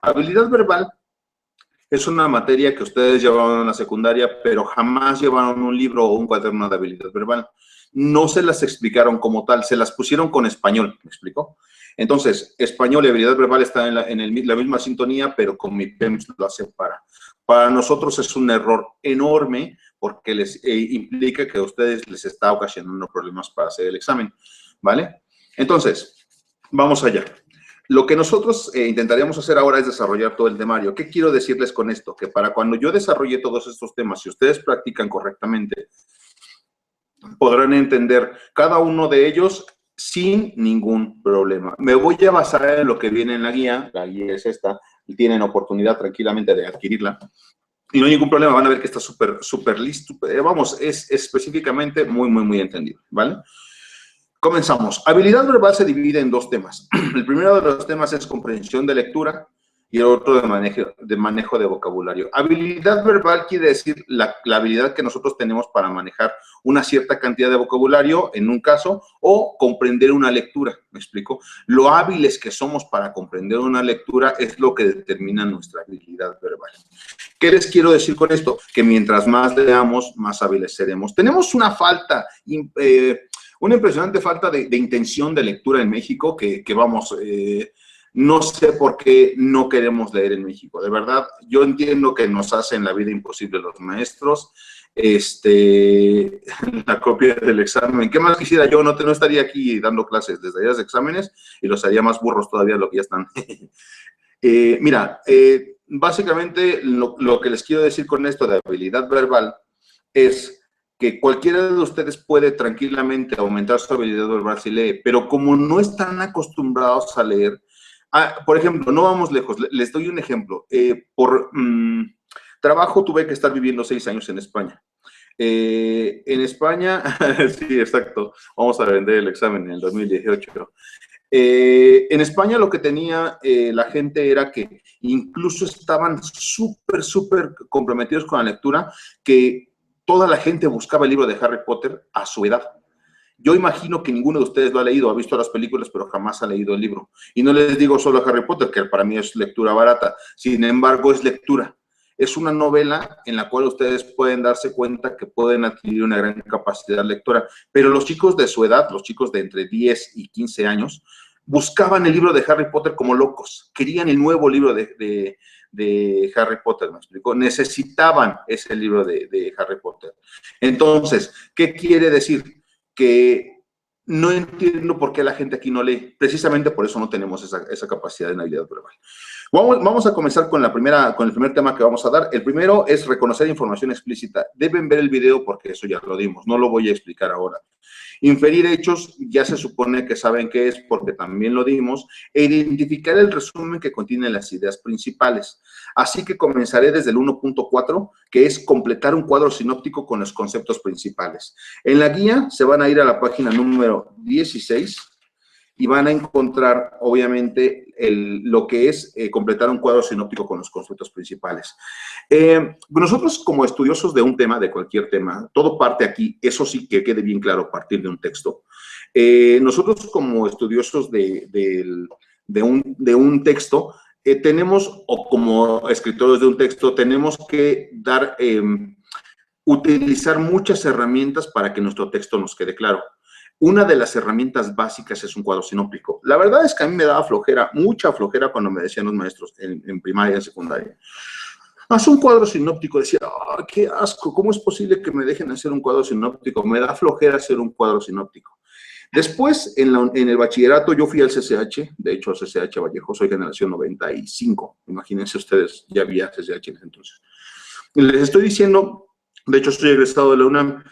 Habilidad verbal es una materia que ustedes llevaron en la secundaria, pero jamás llevaron un libro o un cuaderno de habilidad verbal. No se las explicaron como tal, se las pusieron con español, ¿me explico? Entonces, español y habilidad verbal están en la misma sintonía, pero con mi PEMS lo separa. Para nosotros es un error enorme porque les implica que a ustedes les está ocasionando problemas para hacer el examen, ¿vale? Entonces, vamos allá. Lo que nosotros intentaríamos hacer ahora es desarrollar todo el temario. ¿Qué quiero decirles con esto? Que para cuando yo desarrolle todos estos temas, si ustedes practican correctamente, podrán entender cada uno de ellos sin ningún problema. Me voy a basar en lo que viene en la guía es esta, y tienen oportunidad tranquilamente de adquirirla, y no hay ningún problema, van a ver que está súper listo, vamos, es específicamente muy entendido, ¿vale? Comenzamos. Habilidad verbal se divide en dos temas. El primero de los temas es comprensión de lectura y el otro de manejo de vocabulario. Habilidad verbal quiere decir la habilidad que nosotros tenemos para manejar una cierta cantidad de vocabulario en un caso o comprender una lectura, ¿me explico? Lo hábiles que somos para comprender una lectura es lo que determina nuestra habilidad verbal. ¿Qué les quiero decir con esto? Que mientras más leamos, más hábiles seremos. Tenemos una impresionante falta de intención de lectura en México que vamos, no sé por qué no queremos leer en México. De verdad, yo entiendo que nos hacen la vida imposible los maestros, la copia del examen. ¿Qué más quisiera yo? No estaría aquí dando clases, les daría los exámenes y los haría más burros todavía de lo que ya están. Mira, básicamente lo que les quiero decir con esto de habilidad verbal es que cualquiera de ustedes puede tranquilamente aumentar su habilidad verbal si lee, pero como no están acostumbrados a leer, por ejemplo, no vamos lejos, les doy un ejemplo. Por trabajo tuve que estar viviendo 6 años en España. En España, sí, exacto, vamos a vender el examen en el 2018. En España lo que tenía la gente era que incluso estaban súper comprometidos con la lectura, que toda la gente buscaba el libro de Harry Potter a su edad. Yo imagino que ninguno de ustedes lo ha leído, ha visto las películas, pero jamás ha leído el libro. Y no les digo solo Harry Potter, que para mí es lectura barata. Sin embargo, es lectura. Es una novela en la cual ustedes pueden darse cuenta que pueden adquirir una gran capacidad lectora. Pero los chicos de su edad, los chicos de entre 10 y 15 años, buscaban el libro de Harry Potter como locos. Querían el nuevo libro de Harry Potter, ¿me explico? Necesitaban ese libro de Harry Potter. Entonces, ¿qué quiere decir? Que no entiendo por qué la gente aquí no lee. Precisamente por eso no tenemos esa capacidad de habilidad verbal. Vamos a comenzar con el primer tema que vamos a dar. El primero es reconocer información explícita. Deben ver el video porque eso ya lo dimos. No lo voy a explicar ahora. Inferir hechos, ya se supone que saben qué es porque también lo dimos, e identificar el resumen que contiene las ideas principales. Así que comenzaré desde el 1.4, que es completar un cuadro sinóptico con los conceptos principales. En la guía se van a ir a la página número 16 y van a encontrar, obviamente, lo que es completar un cuadro sinóptico con los conceptos principales. Nosotros, como estudiosos de un tema, de cualquier tema, todo parte aquí, eso sí que quede bien claro a partir de un texto. Nosotros, como estudiosos de un texto, tenemos, o como escritores de un texto, tenemos que utilizar muchas herramientas para que nuestro texto nos quede claro. Una de las herramientas básicas es un cuadro sinóptico. La verdad es que a mí me daba flojera, mucha flojera cuando me decían los maestros en primaria y en secundaria. Haz un cuadro sinóptico. Decía, oh, qué asco, ¿cómo es posible que me dejen hacer un cuadro sinóptico? Me da flojera hacer un cuadro sinóptico. Después, en el bachillerato, yo fui al CCH, de hecho, al CCH Vallejo, soy generación 95. Imagínense ustedes, ya había CCH en ese entonces. Les estoy diciendo, de hecho, estoy egresado de la UNAM,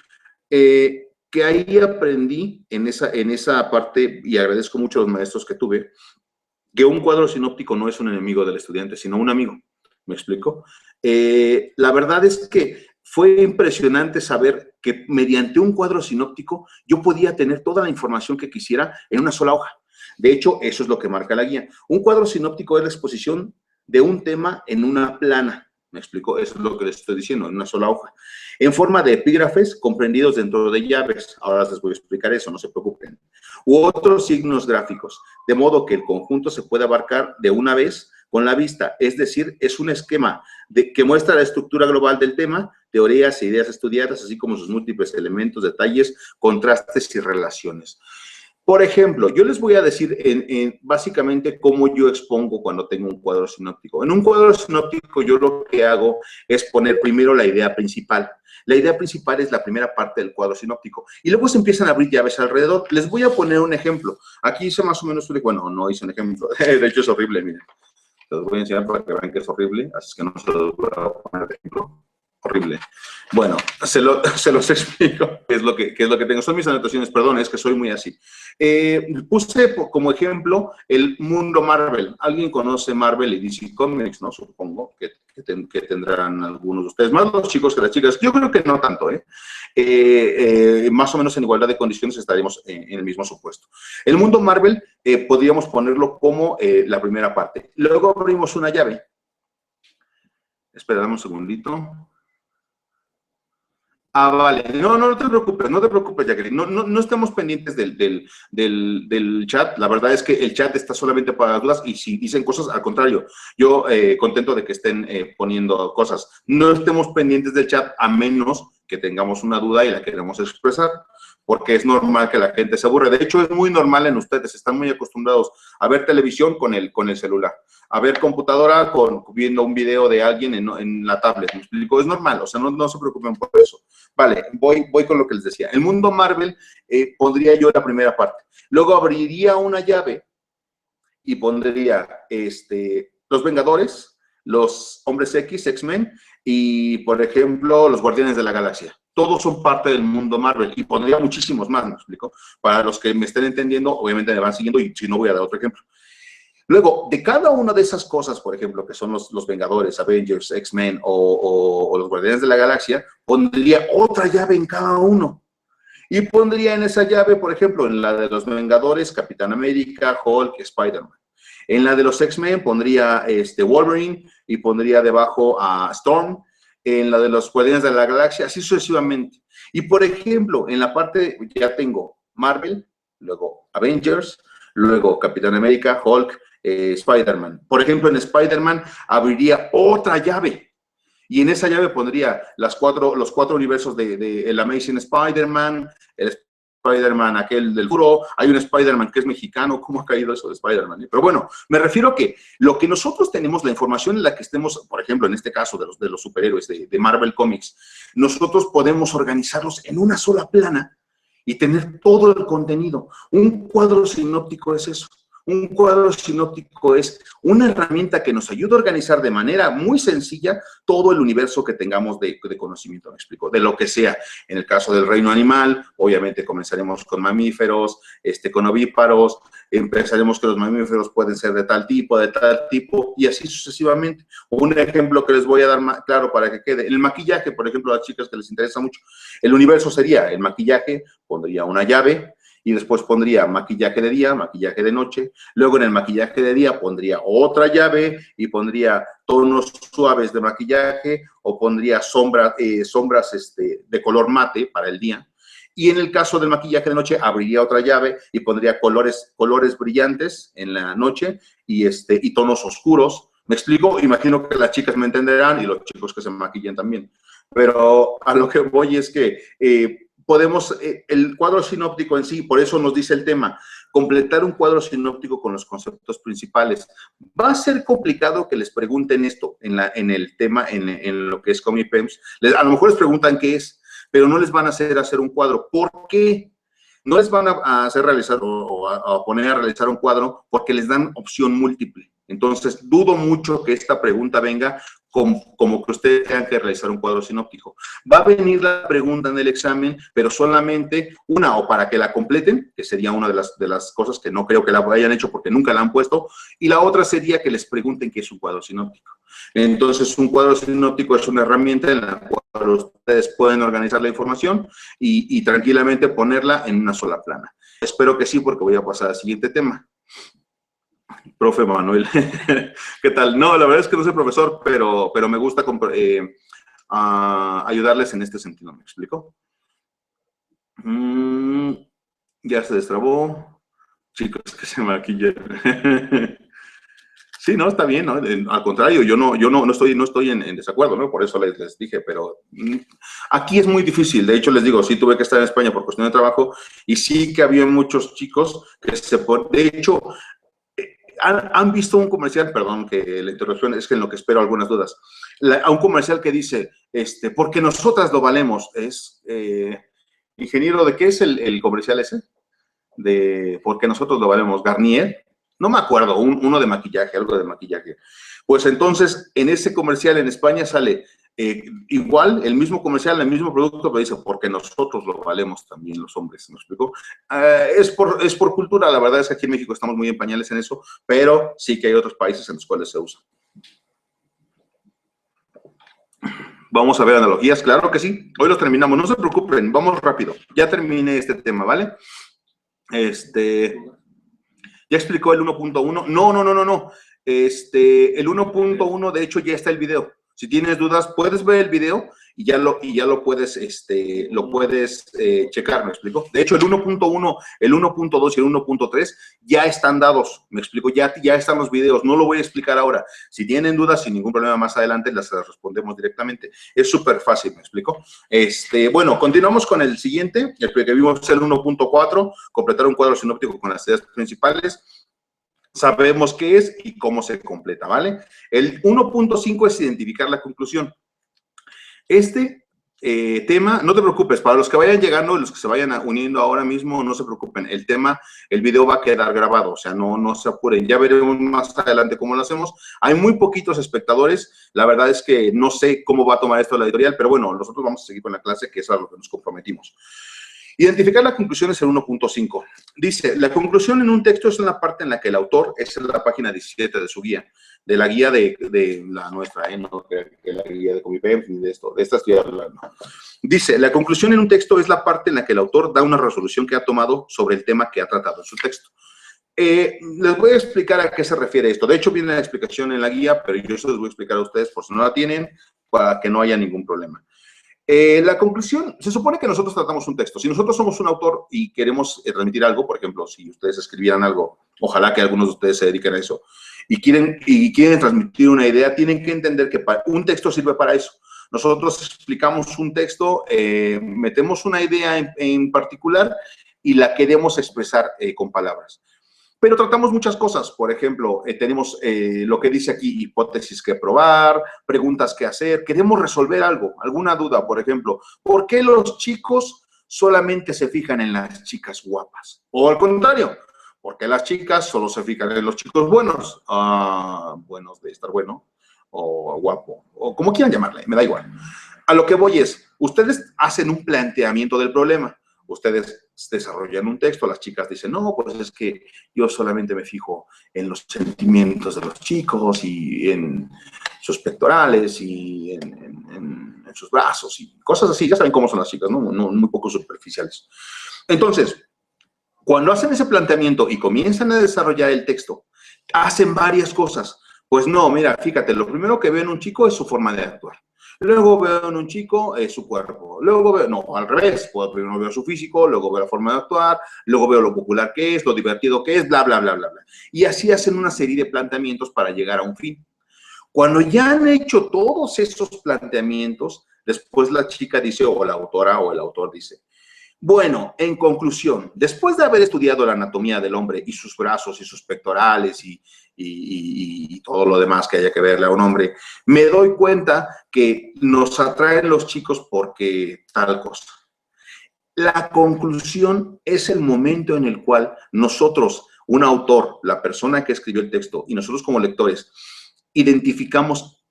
que ahí aprendí en esa parte, y agradezco mucho a los maestros que tuve, que un cuadro sinóptico no es un enemigo del estudiante, sino un amigo. ¿Me explico? La verdad es que fue impresionante saber que mediante un cuadro sinóptico yo podía tener toda la información que quisiera en una sola hoja. De hecho, eso es lo que marca la guía. Un cuadro sinóptico es la exposición de un tema en una plana. ¿Me explico? Eso es lo que les estoy diciendo, en una sola hoja. En forma de epígrafes comprendidos dentro de llaves. Ahora les voy a explicar eso, no se preocupen. U otros signos gráficos, de modo que el conjunto se puede abarcar de una vez con la vista, es decir, es un esquema que muestra la estructura global del tema, teorías e ideas estudiadas, así como sus múltiples elementos, detalles, contrastes y relaciones. Por ejemplo, yo les voy a decir básicamente cómo yo expongo cuando tengo un cuadro sinóptico. En un cuadro sinóptico yo lo que hago es poner primero la idea principal. La idea principal es la primera parte del cuadro sinóptico. Y luego se empiezan a abrir llaves alrededor. Les voy a poner un ejemplo. Aquí hice más o menos, bueno, no hice un ejemplo. De hecho es horrible, miren. Les voy a enseñar para que vean que es horrible. Así es que no se los voy a poner de ejemplo. Horrible. Bueno, se los explico qué es lo que tengo. Son mis anotaciones, perdón, es que soy muy así. Puse como ejemplo el mundo Marvel. ¿Alguien conoce Marvel y DC Comics, no? Supongo que tendrán algunos de ustedes, más los chicos que las chicas. Yo creo que no tanto, ¿eh? Más o menos en igualdad de condiciones estaríamos en el mismo supuesto. El mundo Marvel podríamos ponerlo como la primera parte. Luego abrimos una llave. Espera, dame un segundito. Ah, vale. No te preocupes, Jacqueline. No estamos pendientes del chat. La verdad es que el chat está solamente para las dudas y si dicen cosas, al contrario, yo contento de que estén poniendo cosas. No estemos pendientes del chat a menos que tengamos una duda y la queremos expresar, porque es normal que la gente se aburre. De hecho, es muy normal en ustedes. Están muy acostumbrados a ver televisión con el celular, a ver computadora viendo un video de alguien en la tablet. ¿Me explico? Es normal, o sea, no se preocupen por eso. Vale, voy con lo que les decía. El mundo Marvel pondría yo la primera parte. Luego abriría una llave y pondría los Vengadores, los Hombres X, X-Men y, por ejemplo, los Guardianes de la Galaxia. Todos son parte del mundo Marvel y pondría muchísimos más, ¿me explico? Para los que me estén entendiendo, obviamente me van siguiendo y si no voy a dar otro ejemplo. Luego, de cada una de esas cosas, por ejemplo, que son los Vengadores, Avengers, X-Men o los Guardianes de la Galaxia, pondría otra llave en cada uno. Y pondría en esa llave, por ejemplo, en la de los Vengadores, Capitán América, Hulk, Spider-Man. En la de los X-Men pondría Wolverine y pondría debajo a Storm. En la de los Guardianes de la Galaxia, así sucesivamente. Y, por ejemplo, en la parte, ya tengo Marvel, luego Avengers, luego Capitán América, Hulk, Spider-Man. Por ejemplo, en Spider-Man abriría otra llave y en esa llave pondría los cuatro universos de el Amazing Spider-Man, el Spider-Man aquel del futuro, hay un Spider-Man que es mexicano. ¿Cómo ha caído eso de Spider-Man? Pero bueno, me refiero a que lo que nosotros tenemos, la información en la que estemos, por ejemplo, en este caso de los superhéroes de Marvel Comics, nosotros podemos organizarlos en una sola plana y tener todo el contenido. Un cuadro sinóptico es eso. Un cuadro sinóptico es una herramienta que nos ayuda a organizar de manera muy sencilla todo el universo que tengamos de conocimiento, me explico, de lo que sea. En el caso del reino animal, obviamente comenzaremos con mamíferos, con ovíparos, empezaremos que los mamíferos pueden ser de tal tipo, y así sucesivamente. Un ejemplo que les voy a dar más claro para que quede, el maquillaje, por ejemplo, a las chicas que les interesa mucho, el universo sería el maquillaje, pondría una llave, y después pondría maquillaje de día, maquillaje de noche. Luego en el maquillaje de día pondría otra llave y pondría tonos suaves de maquillaje o pondría sombras de color mate para el día. Y en el caso del maquillaje de noche abriría otra llave y pondría colores brillantes en la noche y tonos oscuros. ¿Me explico? Imagino que las chicas me entenderán y los chicos que se maquillen también. Pero a lo que voy es que podemos, el cuadro sinóptico en sí, por eso nos dice el tema, completar un cuadro sinóptico con los conceptos principales. Va a ser complicado que les pregunten esto en el tema, en lo que es Comipems. A lo mejor les preguntan qué es, pero no les van a hacer un cuadro. ¿Por qué? No les van a hacer realizar o a poner a realizar un cuadro porque les dan opción múltiple. Entonces, dudo mucho que esta pregunta venga como que ustedes tengan que realizar un cuadro sinóptico. Va a venir la pregunta en el examen, pero solamente una, o para que la completen, que sería una de las cosas que no creo que la hayan hecho porque nunca la han puesto, y la otra sería que les pregunten qué es un cuadro sinóptico. Entonces, un cuadro sinóptico es una herramienta en la cual ustedes pueden organizar la información y tranquilamente ponerla en una sola plana. Espero que sí, porque voy a pasar al siguiente tema. Profe Manuel, ¿qué tal? No, la verdad es que no soy profesor, pero me gusta ayudarles en este sentido, ¿me explico? Ya se destrabó. Chicos que se maquillan. Sí, no, está bien, ¿no? Al contrario, yo no estoy en desacuerdo, ¿no? Por eso les dije, pero aquí es muy difícil. De hecho, les digo, sí tuve que estar en España por cuestión de trabajo y sí que había muchos chicos que de hecho, han visto un comercial, perdón, que la interrupción es que en lo que espero algunas dudas, a un comercial que dice, porque nosotras lo valemos, ingeniero, ¿de qué es el comercial ese? De porque nosotros lo valemos, Garnier, no me acuerdo, uno de maquillaje, algo de maquillaje. Pues entonces, en ese comercial en España sale igual, el mismo comercial, el mismo producto, pero dice, porque nosotros lo valemos también los hombres, ¿me explico? Es por cultura, la verdad es que aquí en México estamos muy en pañales en eso, pero sí que hay otros países en los cuales se usa. Vamos a ver analogías, claro que sí. Hoy los terminamos, no se preocupen, vamos rápido. Ya terminé este tema, ¿vale? ¿Ya explicó el 1.1? No. El 1.1, de hecho, ya está el video. Si tienes dudas, puedes ver el video y ya lo puedes, checar, ¿me explico? De hecho, el 1.1, el 1.2 y el 1.3 ya están dados, ¿me explico? Ya están los videos, no lo voy a explicar ahora. Si tienen dudas, sin ningún problema, más adelante las respondemos directamente. Es súper fácil, ¿me explico? Bueno, continuamos con el siguiente, el que vimos el 1.4, completar un cuadro sinóptico con las ideas principales. Sabemos qué es y cómo se completa, ¿vale? El 1.5 es identificar la conclusión. Tema, no te preocupes, para los que vayan llegando y los que se vayan uniendo ahora mismo, no se preocupen. El video va a quedar grabado, o sea, no se apuren. Ya veremos más adelante cómo lo hacemos. Hay muy poquitos espectadores. La verdad es que no sé cómo va a tomar esto la editorial, pero bueno, nosotros vamos a seguir con la clase, que es a lo que nos comprometimos. Identificar la conclusión es el 1.5. Dice, la conclusión en un texto es en la parte en la que el autor, es en la página 17 de su guía, de la guía de la nuestra, no que la guía de Comipem, ni de esta estoy hablando. Dice, la conclusión en un texto es la parte en la que el autor da una resolución que ha tomado sobre el tema que ha tratado en su texto. Les voy a explicar a qué se refiere esto. De hecho, viene la explicación en la guía, pero yo se los voy a explicar a ustedes por si no la tienen, para que no haya ningún problema. La conclusión, se supone que nosotros tratamos un texto. Si nosotros somos un autor y queremos transmitir algo, por ejemplo, si ustedes escribieran algo, ojalá que algunos de ustedes se dediquen a eso, y quieren transmitir una idea, tienen que entender que un texto sirve para eso. Nosotros explicamos un texto, metemos una idea en particular y la queremos expresar con palabras. Pero tratamos muchas cosas, por ejemplo, tenemos lo que dice aquí, hipótesis que probar, preguntas que hacer, queremos resolver algo, alguna duda, por ejemplo, ¿por qué los chicos solamente se fijan en las chicas guapas? O al contrario, ¿por qué las chicas solo se fijan en los chicos buenos? Buenos de estar bueno, o guapo, o como quieran llamarle, me da igual. A lo que voy es, ustedes hacen un planteamiento del problema. Ustedes desarrollan un texto, las chicas dicen, no, pues es que yo solamente me fijo en los sentimientos de los chicos y en sus pectorales y en sus brazos y cosas así. Ya saben cómo son las chicas, ¿no? Muy poco superficiales. Entonces, cuando hacen ese planteamiento y comienzan a desarrollar el texto, hacen varias cosas. Pues no, mira, fíjate, lo primero que veo en un chico es su forma de actuar. Luego veo en un chico su cuerpo. Luego veo, no, al revés. Primero veo su físico, luego veo la forma de actuar, luego veo lo popular que es, lo divertido que es, bla, bla, bla, bla, bla. Y así hacen una serie de planteamientos para llegar a un fin. Cuando ya han hecho todos esos planteamientos, después la chica dice, o la autora o el autor dice, bueno, en conclusión, después de haber estudiado la anatomía del hombre y sus brazos y sus pectorales y todo lo demás que haya que verle a un hombre, me doy cuenta que nos atraen los chicos porque tal cosa. La conclusión es el momento en el cual nosotros, un autor, la persona que escribió el texto y nosotros como lectores, identificamos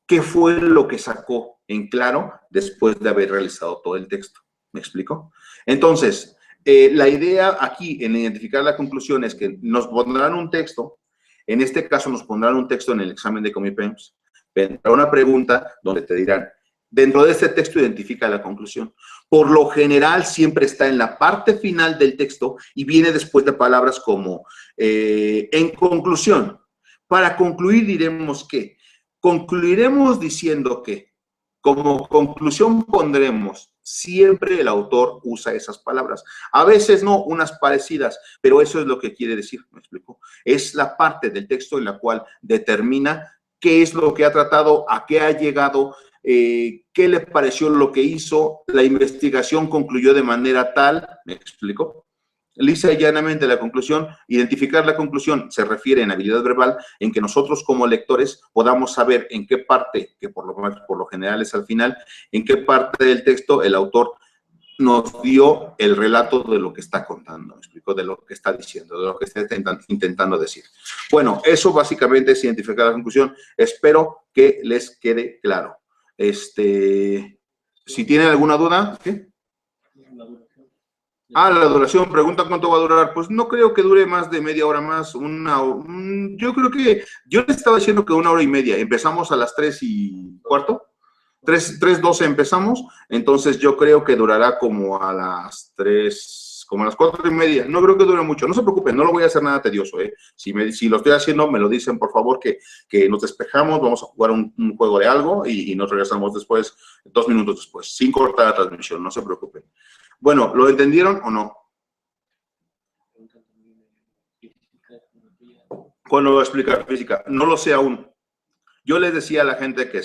qué fue lo que sacó en claro después de haber realizado todo el texto. ¿Me explico? Entonces, la idea aquí en identificar la conclusión es que nos pondrán un texto, en este caso nos pondrán un texto en el examen de Comipems, vendrá una pregunta donde te dirán, dentro de este texto identifica la conclusión. Por lo general siempre está en la parte final del texto y viene después de palabras como, en conclusión, para concluir diremos que, concluiremos diciendo que, como conclusión pondremos, Siempre el autor usa esas palabras. A veces no, unas parecidas, pero eso es lo que quiere decir, ¿me explico? Es la parte del texto en la cual determina qué es lo que ha tratado, a qué ha llegado, qué le pareció lo que hizo, la investigación concluyó de manera tal, ¿me explico? Lisa y llanamente la conclusión, identificar la conclusión se refiere en habilidad verbal en que nosotros como lectores podamos saber en qué parte, que por lo general es al final, en qué parte del texto el autor nos dio el relato de lo que está contando, ¿me explico? De lo que está diciendo, de lo que está intentando decir. Bueno, eso básicamente es identificar la conclusión. Espero que les quede claro. Si tienen alguna duda, ¿qué? La duración, pregunta cuánto va a durar. Pues no creo que dure más de media hora más. Yo creo que, yo les estaba diciendo que 1 hora y media. Empezamos a las 3:15. 3:12 empezamos, entonces yo creo que durará como a las 4:30. No creo que dure mucho. No se preocupen, no lo voy a hacer nada tedioso, ¿eh? Si lo estoy haciendo, me lo dicen, por favor, que nos despejamos, vamos a jugar un juego de algo y nos regresamos después, 2 minutos después, sin cortar la transmisión, no se preocupen. Bueno, ¿lo entendieron o no? ¿Cuándo voy a explicar física? No lo sé aún. Yo les decía a la gente que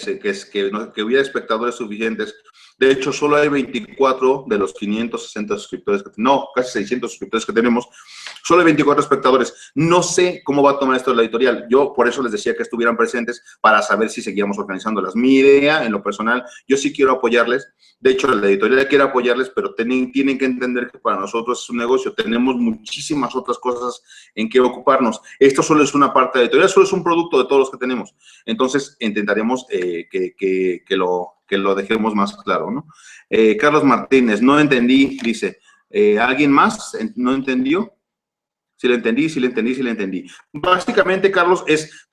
hubiera espectadores suficientes. De hecho, solo hay 24 de los 560 suscriptores, casi 600 suscriptores que tenemos. Solo hay 24 espectadores. No sé cómo va a tomar esto la editorial. Yo por eso les decía que estuvieran presentes para saber si seguíamos organizándolas. Mi idea, en lo personal, yo sí quiero apoyarles. De hecho, la editorial quiere apoyarles, pero tienen que entender que para nosotros es un negocio. Tenemos muchísimas otras cosas en que ocuparnos. Esto solo es una parte de la editorial, solo es un producto de todos los que tenemos. Entonces, intentaremos que lo dejemos más claro, ¿no? Carlos Martínez, no entendí, dice. ¿Alguien más no entendió? Sí le entendí. Básicamente, Carlos, es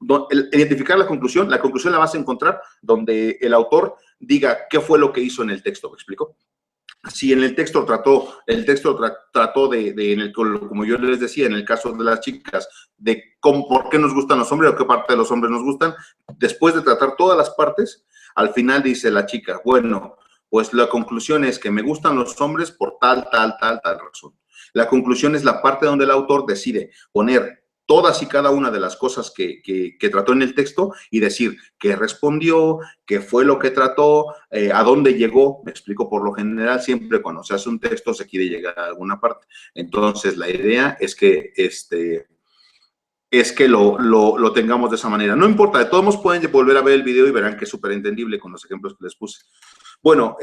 identificar la conclusión. La conclusión la vas a encontrar donde el autor diga qué fue lo que hizo en el texto, ¿me explico? Si en el texto trató como yo les decía, en el caso de las chicas, de por qué nos gustan los hombres o qué parte de los hombres nos gustan, después de tratar todas las partes, al final dice la chica, bueno, pues la conclusión es que me gustan los hombres por tal razón. La conclusión es la parte donde el autor decide poner todas y cada una de las cosas que trató en el texto y decir qué respondió, qué fue lo que trató, a dónde llegó. Me explico, por lo general siempre cuando se hace un texto se quiere llegar a alguna parte. Entonces la idea es que lo tengamos de esa manera. No importa, de todos modos pueden volver a ver el video y verán que es súper entendible con los ejemplos que les puse. Bueno,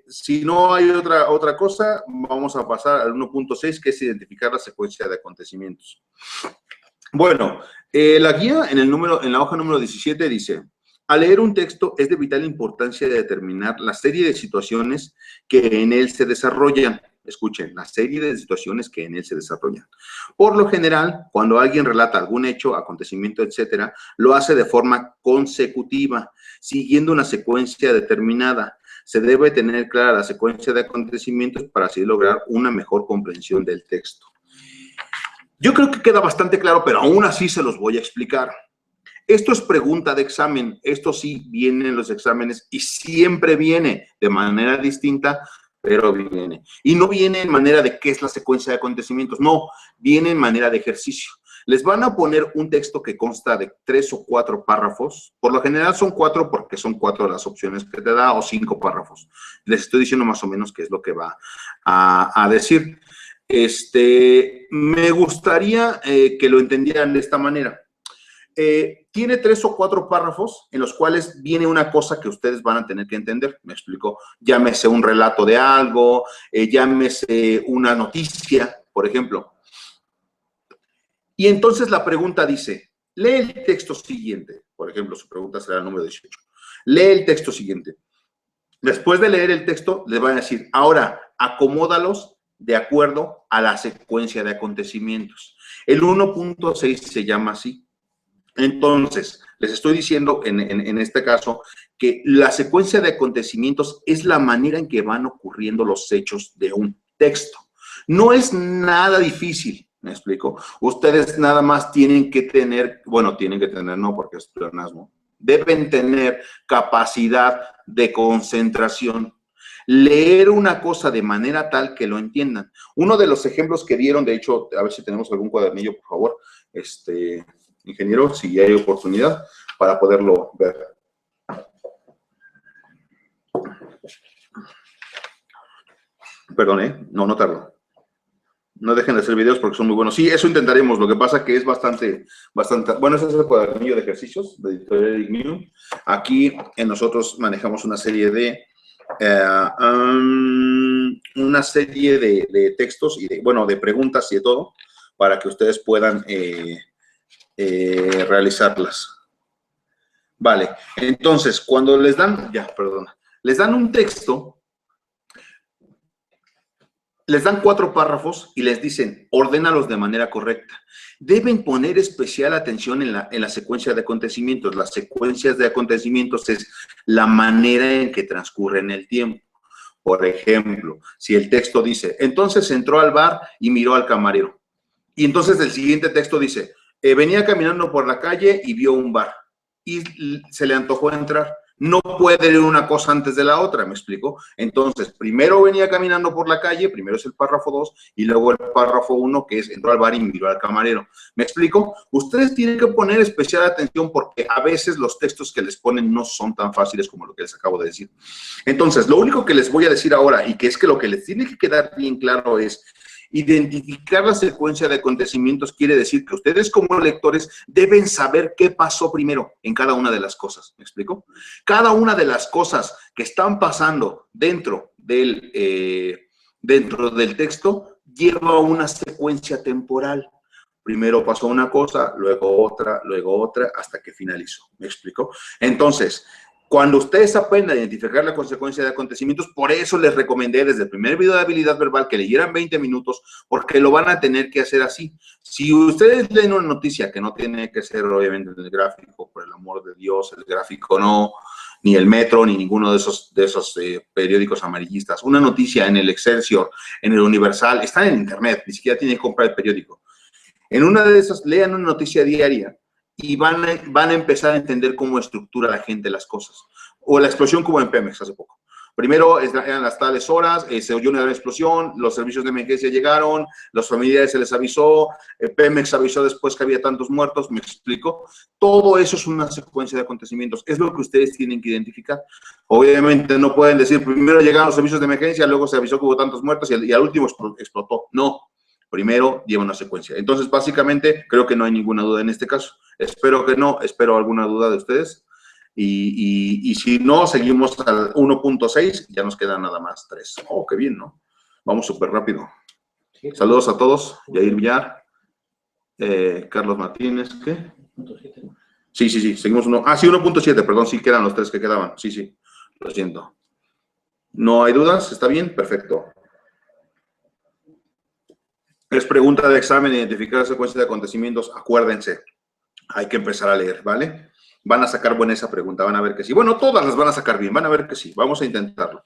si no hay otra cosa, vamos a pasar al 1.6, que es identificar la secuencia de acontecimientos. Bueno, la guía en la hoja número 17 dice, al leer un texto es de vital importancia determinar la serie de situaciones que en él se desarrollan. Escuchen, la serie de situaciones que en él se desarrollan. Por lo general, cuando alguien relata algún hecho, acontecimiento, etcétera, lo hace de forma consecutiva, siguiendo una secuencia determinada. Se debe tener clara la secuencia de acontecimientos para así lograr una mejor comprensión del texto. Yo creo que queda bastante claro, pero aún así se los voy a explicar. Esto es pregunta de examen. Esto sí viene en los exámenes y siempre viene de manera distinta, pero viene. Y no viene en manera de qué es la secuencia de acontecimientos. No, viene en manera de ejercicio. Les van a poner un texto que consta de 3 o 4 párrafos. Por lo general son 4 porque son 4 las opciones que te da, o 5 párrafos. Les estoy diciendo más o menos qué es lo que va a decir. Me gustaría que lo entendieran de esta manera. Tiene 3 o 4 párrafos en los cuales viene una cosa que ustedes van a tener que entender. Me explico. Llámese un relato de algo, llámese una noticia, por ejemplo. Y entonces la pregunta dice, lee el texto siguiente. Por ejemplo, su pregunta será el número 18. Lee el texto siguiente. Después de leer el texto, les van a decir, ahora, acomódalos de acuerdo a la secuencia de acontecimientos. El 1.6 se llama así. Entonces, les estoy diciendo en este caso que la secuencia de acontecimientos es la manera en que van ocurriendo los hechos de un texto. No es nada difícil. ¿Me explico? Ustedes nada más tienen que tener, no, porque es pleonasmo, deben tener capacidad de concentración. leer una cosa de manera tal que lo entiendan. Uno de los ejemplos que dieron, de hecho, a ver si tenemos algún cuadernillo, por favor, ingeniero, si hay oportunidad, para poderlo ver. Perdón, no tardo. No dejen de hacer videos porque son muy buenos. Sí, eso intentaremos. Lo que pasa que es bastante. Bueno, ese es el cuadernillo de ejercicios de Editorial Ignium. Aquí nosotros manejamos una serie de textos y de preguntas y de todo para que ustedes puedan realizarlas. Vale. Entonces, cuando les dan, les dan un texto. Les dan 4 párrafos y les dicen, ordénalos de manera correcta. Deben poner especial atención en la secuencia de acontecimientos. Las secuencias de acontecimientos es la manera en que transcurren el tiempo. Por ejemplo, si el texto dice, entonces entró al bar y miró al camarero. Y entonces el siguiente texto dice, venía caminando por la calle y vio un bar. Y se le antojó entrar. No puede ir una cosa antes de la otra, ¿me explico? Entonces, primero venía caminando por la calle, primero es el párrafo 2, y luego el párrafo 1, que es entró al bar y miró al camarero. ¿Me explico? Ustedes tienen que poner especial atención porque a veces los textos que les ponen no son tan fáciles como lo que les acabo de decir. Entonces, lo único que les voy a decir ahora, y que es que lo que les tiene que quedar bien claro es, identificar la secuencia de acontecimientos quiere decir que ustedes como lectores deben saber qué pasó primero en cada una de las cosas. ¿Me explico? Cada una de las cosas que están pasando dentro del texto lleva una secuencia temporal. Primero pasó una cosa, luego otra, hasta que finalizó. ¿Me explico? Entonces, cuando ustedes aprendan a identificar la consecuencia de acontecimientos, por eso les recomendé desde el primer video de habilidad verbal que leyeran 20 minutos, porque lo van a tener que hacer así. Si ustedes leen una noticia, que no tiene que ser obviamente en el gráfico, por el amor de Dios, el gráfico no, ni el Metro, ni ninguno de esos periódicos amarillistas. Una noticia en el Excelsior, en el Universal, están en internet, ni siquiera tienen que comprar el periódico. En una de esas, lean una noticia diaria y van a empezar a entender cómo estructura la gente las cosas. O la explosión como en Pemex hace poco. Primero eran las tales horas, se oyó una gran explosión, los servicios de emergencia llegaron, los familiares se les avisó, Pemex avisó después que había tantos muertos, ¿me explico? Todo eso es una secuencia de acontecimientos, es lo que ustedes tienen que identificar. Obviamente no pueden decir, primero llegaron los servicios de emergencia, luego se avisó que hubo tantos muertos y al último explotó. No. Primero lleva una secuencia. Entonces, básicamente, creo que no hay ninguna duda en este caso. Espero que no, espero alguna duda de ustedes. Y si no, seguimos al 1.6, ya nos quedan nada más 3. Oh, qué bien, ¿no? Vamos súper rápido. Saludos a todos. Yair Villar, Carlos Martínez, ¿qué? Sí, seguimos uno. Ah, sí, 1.7, perdón, sí quedan los 3 que quedaban. Sí, lo siento. ¿No hay dudas? ¿Está bien? Perfecto. Es pregunta de examen, identificar la secuencia de acontecimientos. Acuérdense, hay que empezar a leer, ¿vale? Van a sacar buena esa pregunta, van a ver que sí. Bueno, todas las van a sacar bien, van a ver que sí. Vamos a intentarlo.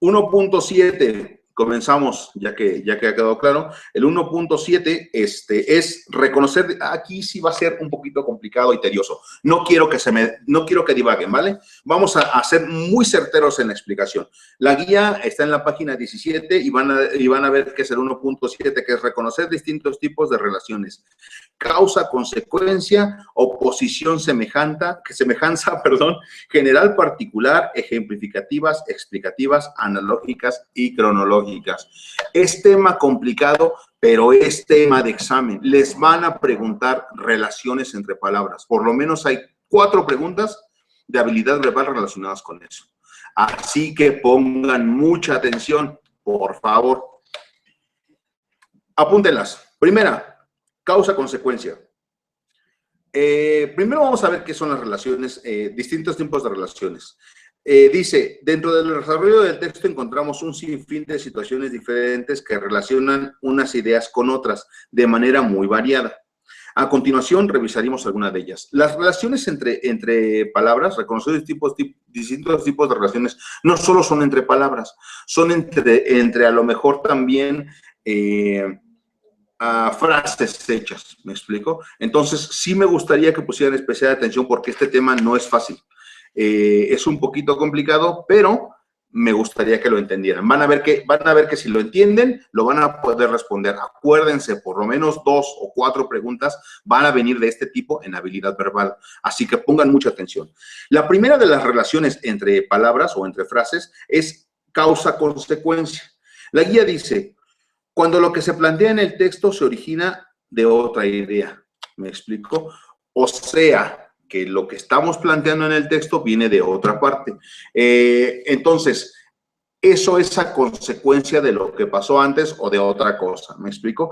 1.7, comenzamos, ya que ha quedado claro. El 1.7 es reconocer, aquí sí va a ser un poquito complicado y tedioso. No quiero que divaguen, ¿vale? Vamos a ser muy certeros en la explicación. La guía está en la página 17 y van a ver que es el 1.7, que es reconocer distintos tipos de relaciones. Causa, consecuencia, oposición, semejanza, general, particular, ejemplificativas, explicativas, analógicas y cronológicas. Es tema complicado, pero es tema de examen. Les van a preguntar relaciones entre palabras. Por lo menos hay 4 preguntas de habilidad verbal relacionadas con eso. Así que pongan mucha atención, por favor. Apúntenlas. Primera, causa-consecuencia. Primero vamos a ver qué son las relaciones, distintos tipos de relaciones. Dice, dentro del desarrollo del texto encontramos un sinfín de situaciones diferentes que relacionan unas ideas con otras de manera muy variada. A continuación, revisaremos algunas de ellas. Las relaciones entre palabras, reconocer distintos tipos de relaciones, no solo son entre palabras, son entre a lo mejor también frases hechas, ¿me explico? Entonces, sí me gustaría que pusieran especial atención porque este tema no es fácil. Es un poquito complicado, pero me gustaría que lo entendieran. Van a ver que si lo entienden, lo van a poder responder. Acuérdense, por lo menos 2 o 4 preguntas van a venir de este tipo en habilidad verbal. Así que pongan mucha atención. La primera de las relaciones entre palabras o entre frases es causa-consecuencia. La guía dice, cuando lo que se plantea en el texto se origina de otra idea. ¿Me explico? O sea, que lo que estamos planteando en el texto viene de otra parte. Entonces, eso es a consecuencia de lo que pasó antes o de otra cosa. ¿Me explico?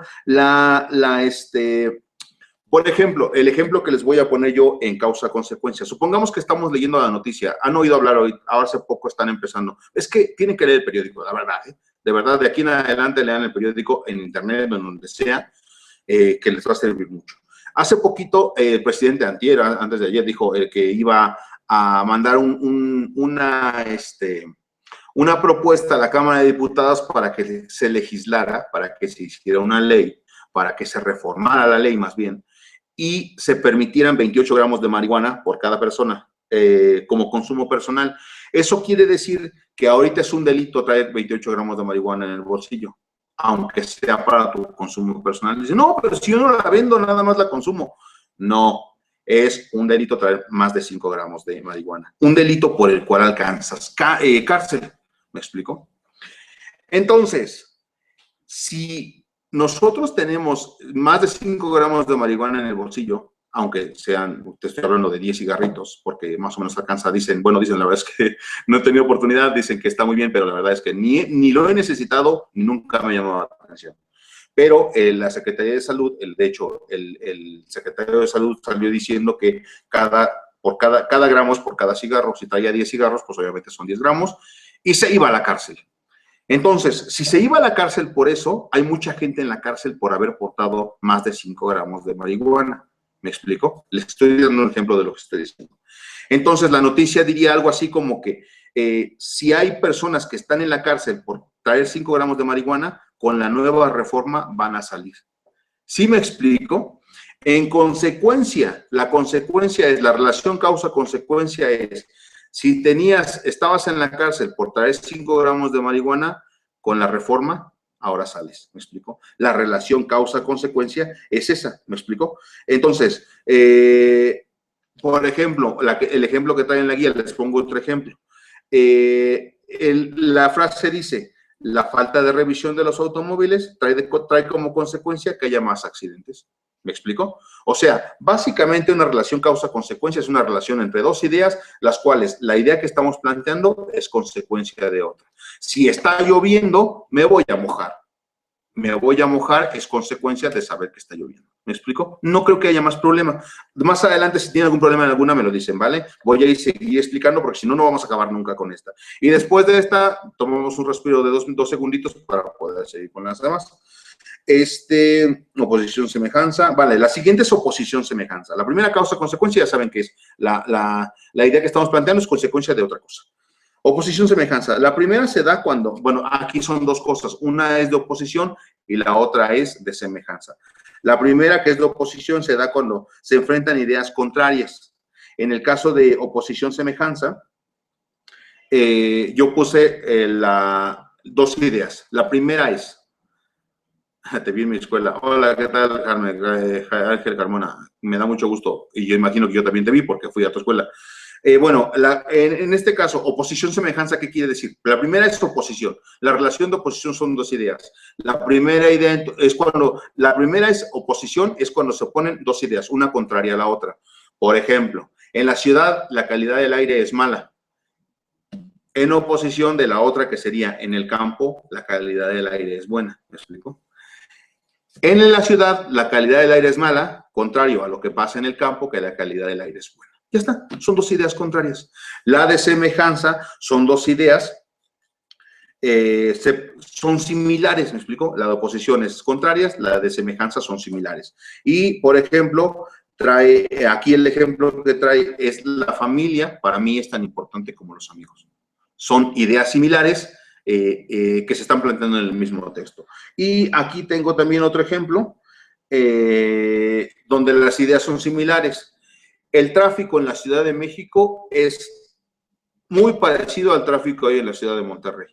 Por ejemplo, el ejemplo que les voy a poner yo en causa-consecuencia. Supongamos que estamos leyendo la noticia. Han oído hablar hoy, ahora hace poco están empezando. Es que tienen que leer el periódico, la verdad. De verdad, de aquí en adelante lean el periódico en internet, en donde sea, que les va a servir mucho. Hace poquito, el presidente antier, antes de ayer, dijo que iba a mandar una propuesta a la Cámara de Diputados para que se legislara, para que se hiciera una ley, para que se reformara la ley más bien, y se permitieran 28 gramos de marihuana por cada persona como consumo personal. Eso quiere decir que ahorita es un delito traer 28 gramos de marihuana en el bolsillo, aunque sea para tu consumo personal. Dice, no, pero si yo no la vendo, nada más la consumo. No, es un delito traer más de 5 gramos de marihuana. Un delito por el cual alcanzas cárcel. ¿Me explico? Entonces, si nosotros tenemos más de 5 gramos de marihuana en el bolsillo, aunque sean, te estoy hablando de 10 cigarritos, porque más o menos alcanza, dicen, la verdad es que no he tenido oportunidad, dicen que está muy bien, pero la verdad es que ni lo he necesitado, ni nunca me ha llamado la atención. Pero la Secretaría de Salud, de hecho, el secretario de Salud salió diciendo que cada gramos por cada cigarro, si traía 10 cigarros, pues obviamente son 10 gramos, y se iba a la cárcel. Entonces, si se iba a la cárcel por eso, hay mucha gente en la cárcel por haber portado más de 5 gramos de marihuana. ¿Me explico? Les estoy dando un ejemplo de lo que estoy diciendo. Entonces, la noticia diría algo así como que si hay personas que están en la cárcel por traer 5 gramos de marihuana, con la nueva reforma van a salir. ¿Sí me explico? En consecuencia, la consecuencia es, la relación causa-consecuencia es, si estabas en la cárcel por traer 5 gramos de marihuana, con la reforma, ahora sales, ¿me explico? La relación causa-consecuencia es esa, ¿me explico? Entonces, por ejemplo, el ejemplo que trae en la guía, les pongo otro ejemplo. La frase dice, la falta de revisión de los automóviles trae como consecuencia que haya más accidentes. ¿Me explico? O sea, básicamente una relación causa-consecuencia es una relación entre dos ideas, las cuales la idea que estamos planteando es consecuencia de otra. Si está lloviendo, me voy a mojar. Me voy a mojar es consecuencia de saber que está lloviendo. ¿Me explico? No creo que haya más problema. Más adelante, si tienen algún problema en alguna, me lo dicen, ¿vale? Voy a seguir explicando porque si no, no vamos a acabar nunca con esta. Y después de esta, tomamos un respiro de dos segunditos para poder seguir con las demás. Oposición, semejanza. Vale, la siguiente es oposición, semejanza. La primera causa-consecuencia, ya saben que es la idea que estamos planteando es consecuencia de otra cosa. Oposición, semejanza. La primera se da cuando, bueno, aquí son dos cosas. Una es de oposición y la otra es de semejanza. La primera, que es de oposición, se da cuando se enfrentan ideas contrarias. En el caso de oposición, semejanza, yo puse dos ideas. La primera es, te vi en mi escuela. Hola, ¿qué tal, Ángel Carmona? Me da mucho gusto. Y yo imagino que yo también te vi porque fui a tu escuela. Bueno, en este caso, oposición, semejanza, ¿qué quiere decir? La primera es oposición. La relación de oposición son dos ideas. La primera es oposición, es cuando se oponen dos ideas, una contraria a la otra. Por ejemplo, en la ciudad la calidad del aire es mala. En oposición de la otra que sería en el campo, la calidad del aire es buena. ¿Me explico? En la ciudad la calidad del aire es mala, contrario a lo que pasa en el campo, que la calidad del aire es buena. Ya está, son dos ideas contrarias. La de semejanza son dos ideas, son similares, ¿me explico? La de oposición es contrarias, la de semejanza son similares. Y, por ejemplo, aquí el ejemplo que trae es la familia, para mí es tan importante como los amigos. Son ideas similares que se están planteando en el mismo texto. Y aquí tengo también otro ejemplo, donde las ideas son similares. El tráfico en la Ciudad de México es muy parecido al tráfico ahí en la ciudad de Monterrey.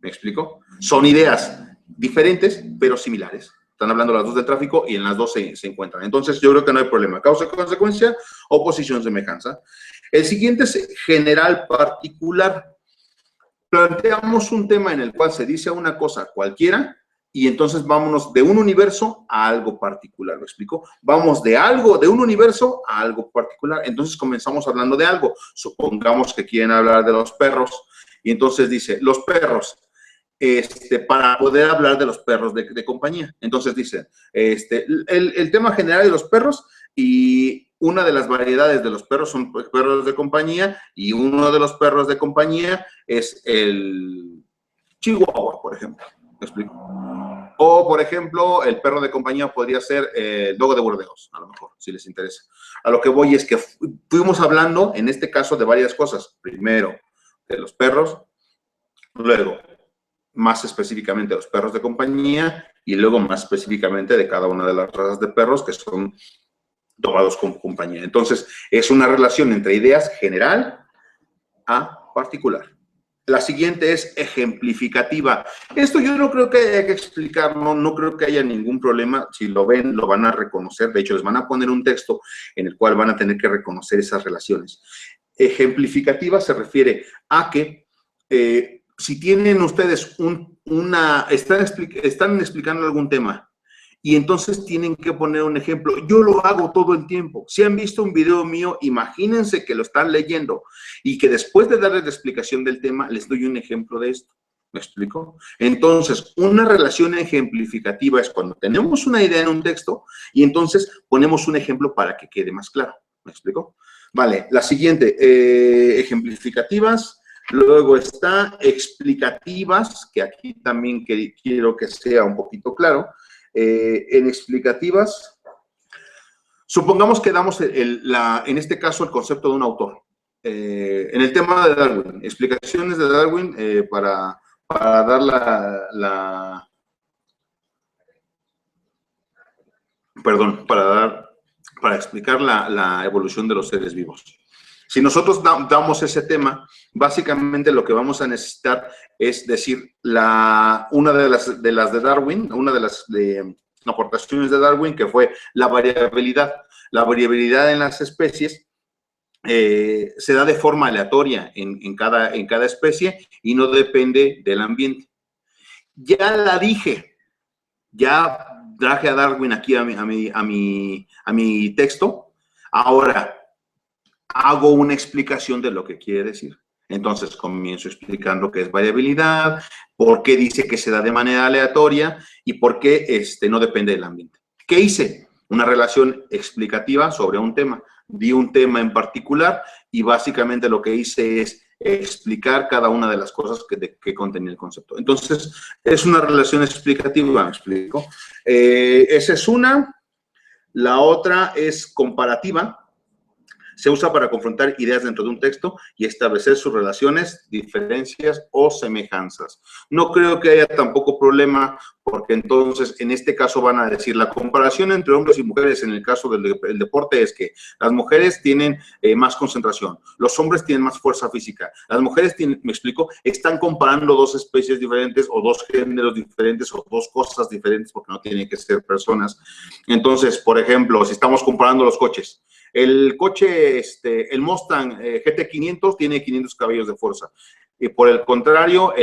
¿Me explico? Son ideas diferentes, pero similares. Están hablando las dos del tráfico y en las dos se encuentran. Entonces, yo creo que no hay problema. Causa, consecuencia, oposición, semejanza. El siguiente es general particular. Planteamos un tema en el cual se dice una cosa cualquiera y entonces vámonos de un universo a algo particular, ¿lo explico? Vamos de algo, de un universo a algo particular. Entonces comenzamos hablando de algo. Supongamos que quieren hablar de los perros y entonces dice, los perros, para poder hablar de los perros de compañía. Entonces dice, el tema general de los perros y una de las variedades de los perros son perros de compañía y uno de los perros de compañía es el Chihuahua, por ejemplo. ¿Me explico? O, por ejemplo, el perro de compañía podría ser el dogo de Burdeos, a lo mejor, si les interesa. A lo que voy es que fuimos hablando, en este caso, de varias cosas. Primero, de los perros, luego, más específicamente, los perros de compañía, y luego, más específicamente, de cada una de las razas de perros que son tomados como compañía. Entonces, es una relación entre ideas general a particular. La siguiente es ejemplificativa. Esto yo no creo que haya que explicarlo, no creo que haya ningún problema. Si lo ven, lo van a reconocer. De hecho, les van a poner un texto en el cual van a tener que reconocer esas relaciones. Ejemplificativa se refiere a que si tienen ustedes están explicando algún tema y entonces tienen que poner un ejemplo. Yo lo hago todo el tiempo. Si han visto un video mío, imagínense que lo están leyendo y que después de darles la explicación del tema, les doy un ejemplo de esto. ¿Me explico? Entonces, una relación ejemplificativa es cuando tenemos una idea en un texto y entonces ponemos un ejemplo para que quede más claro. ¿Me explico? Vale, la siguiente, ejemplificativas. Luego está explicativas, que aquí también quiero que sea un poquito claro. En explicativas, supongamos que damos en este caso el concepto de un autor. En el tema de Darwin, explicaciones de Darwin para dar para explicar la evolución de los seres vivos. Si nosotros damos ese tema, básicamente lo que vamos a necesitar es decir una de las de Darwin, una de las aportaciones de Darwin, que fue la variabilidad. La variabilidad en las especies se da de forma aleatoria en cada especie y no depende del ambiente. Ya la dije, ya traje a Darwin aquí a mi texto. Ahora hago una explicación de lo que quiere decir. Entonces comienzo explicando qué es variabilidad, por qué dice que se da de manera aleatoria y por qué no depende del ambiente. ¿Qué hice? Una relación explicativa sobre un tema. Di un tema en particular y básicamente lo que hice es explicar cada una de las cosas que contenía el concepto. Entonces, es una relación explicativa, ¿me explico? Esa es una. La otra es comparativa. Se usa para confrontar ideas dentro de un texto y establecer sus relaciones, diferencias o semejanzas. No creo que haya tampoco problema porque entonces en este caso van a decir la comparación entre hombres y mujeres en el caso del deporte es que las mujeres tienen más concentración, los hombres tienen más fuerza física, las mujeres tienen, me explico, están comparando dos especies diferentes o dos géneros diferentes o dos cosas diferentes porque no tienen que ser personas. Entonces, por ejemplo, si estamos comparando los coches, el coche, el Mustang GT500 tiene 500 caballos de fuerza. Y por el contrario,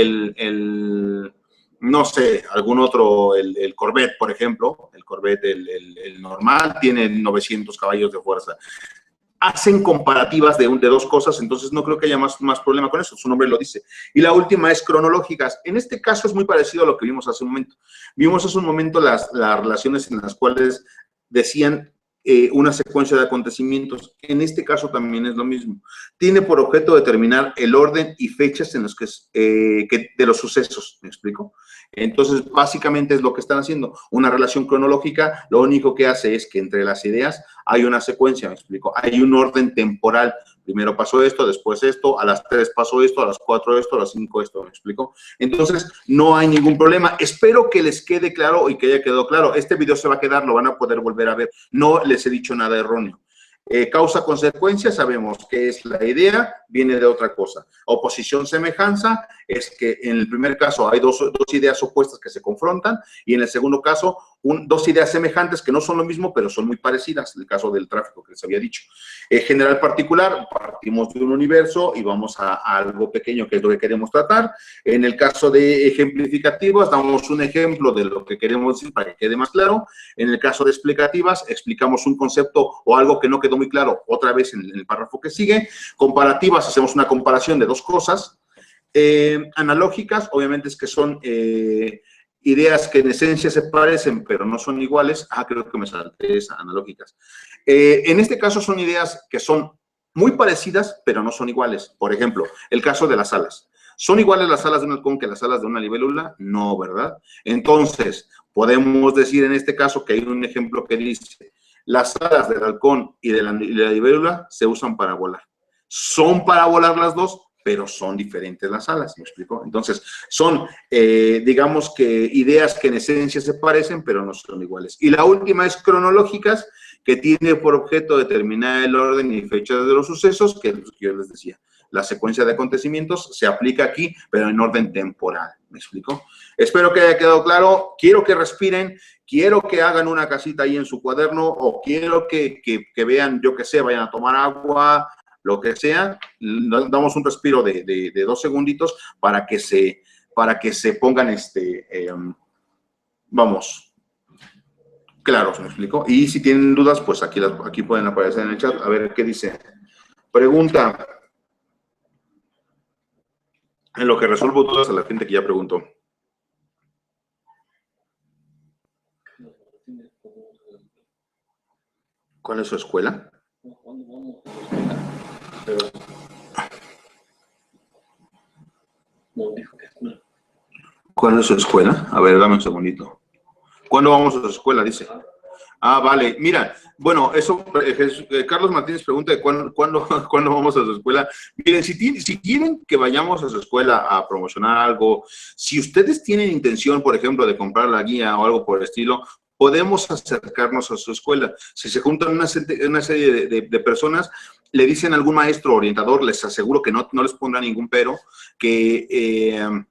no sé, algún otro, el Corvette, por ejemplo, el Corvette, el normal, tiene 900 caballos de fuerza. Hacen comparativas de dos cosas, entonces no creo que haya más problema con eso, su nombre lo dice. Y la última es cronológicas. En este caso es muy parecido a lo que vimos hace un momento. Vimos hace un momento las relaciones en las cuales decían una secuencia de acontecimientos. En este caso también es lo mismo. Tiene por objeto determinar el orden y fechas en los que de los sucesos, ¿me explico? Entonces, básicamente es lo que están haciendo. Una relación cronológica, lo único que hace es que entre las ideas hay una secuencia, ¿me explico? Hay un orden temporal. Primero pasó esto, después esto, a las 3 pasó esto, a las 4 esto, a las 5 esto, ¿me explico? Entonces, no hay ningún problema. Espero que les quede claro y que haya quedado claro. Este video se va a quedar, lo van a poder volver a ver. No les he dicho nada erróneo. Causa-consecuencia, sabemos que es la idea, viene de otra cosa. Oposición-semejanza es que en el primer caso hay dos ideas opuestas que se confrontan y en el segundo caso dos ideas semejantes que no son lo mismo, pero son muy parecidas, el caso del tráfico que les había dicho. General-particular, partimos de un universo y vamos a algo pequeño que es lo que queremos tratar. En el caso de ejemplificativas, damos un ejemplo de lo que queremos decir para que quede más claro. En el caso de explicativas, explicamos un concepto o algo que no quedó muy claro otra vez en el párrafo que sigue. Comparativas, hacemos una comparación de dos cosas. Analógicas, obviamente es que son ideas que en esencia se parecen, pero no son iguales. Creo que me salté esa, analógicas. En este caso son ideas que son muy parecidas, pero no son iguales. Por ejemplo, el caso de las alas. ¿Son iguales las alas de un halcón que las alas de una libélula? No, ¿verdad? Entonces, podemos decir en este caso que hay un ejemplo que dice, las alas del halcón y de la libélula se usan para volar. Son para volar las dos, pero son diferentes las alas, ¿me explico? Entonces, son, digamos que ideas que en esencia se parecen, pero no son iguales. Y la última es cronológicas, que tiene por objeto determinar el orden y fecha de los sucesos, que es lo que yo les decía. La secuencia de acontecimientos se aplica aquí, pero en orden temporal, ¿me explico? Espero que haya quedado claro. Quiero que respiren, quiero que hagan una casita ahí en su cuaderno, o quiero que vean, yo qué sé, vayan a tomar agua, lo que sea, damos un respiro de 2 segunditos para que se pongan, vamos, claros, ¿me explico? Y si tienen dudas, pues aquí pueden aparecer en el chat. A ver, ¿qué dice? Pregunta. En lo que resuelvo dudas a la gente que ya preguntó. ¿Cuál es su escuela? ¿Cuál es su escuela? A ver, dame un segundito. ¿Cuándo vamos a su escuela? Dice. Vale. Mira, bueno, eso, Carlos Martínez pregunta de cuándo vamos a su escuela. Miren, si quieren que vayamos a su escuela a promocionar algo, si ustedes tienen intención, por ejemplo, de comprar la guía o algo por el estilo, podemos acercarnos a su escuela. Si se juntan una serie de personas, le dicen a algún maestro orientador, les aseguro que no les pondrá ningún pero, que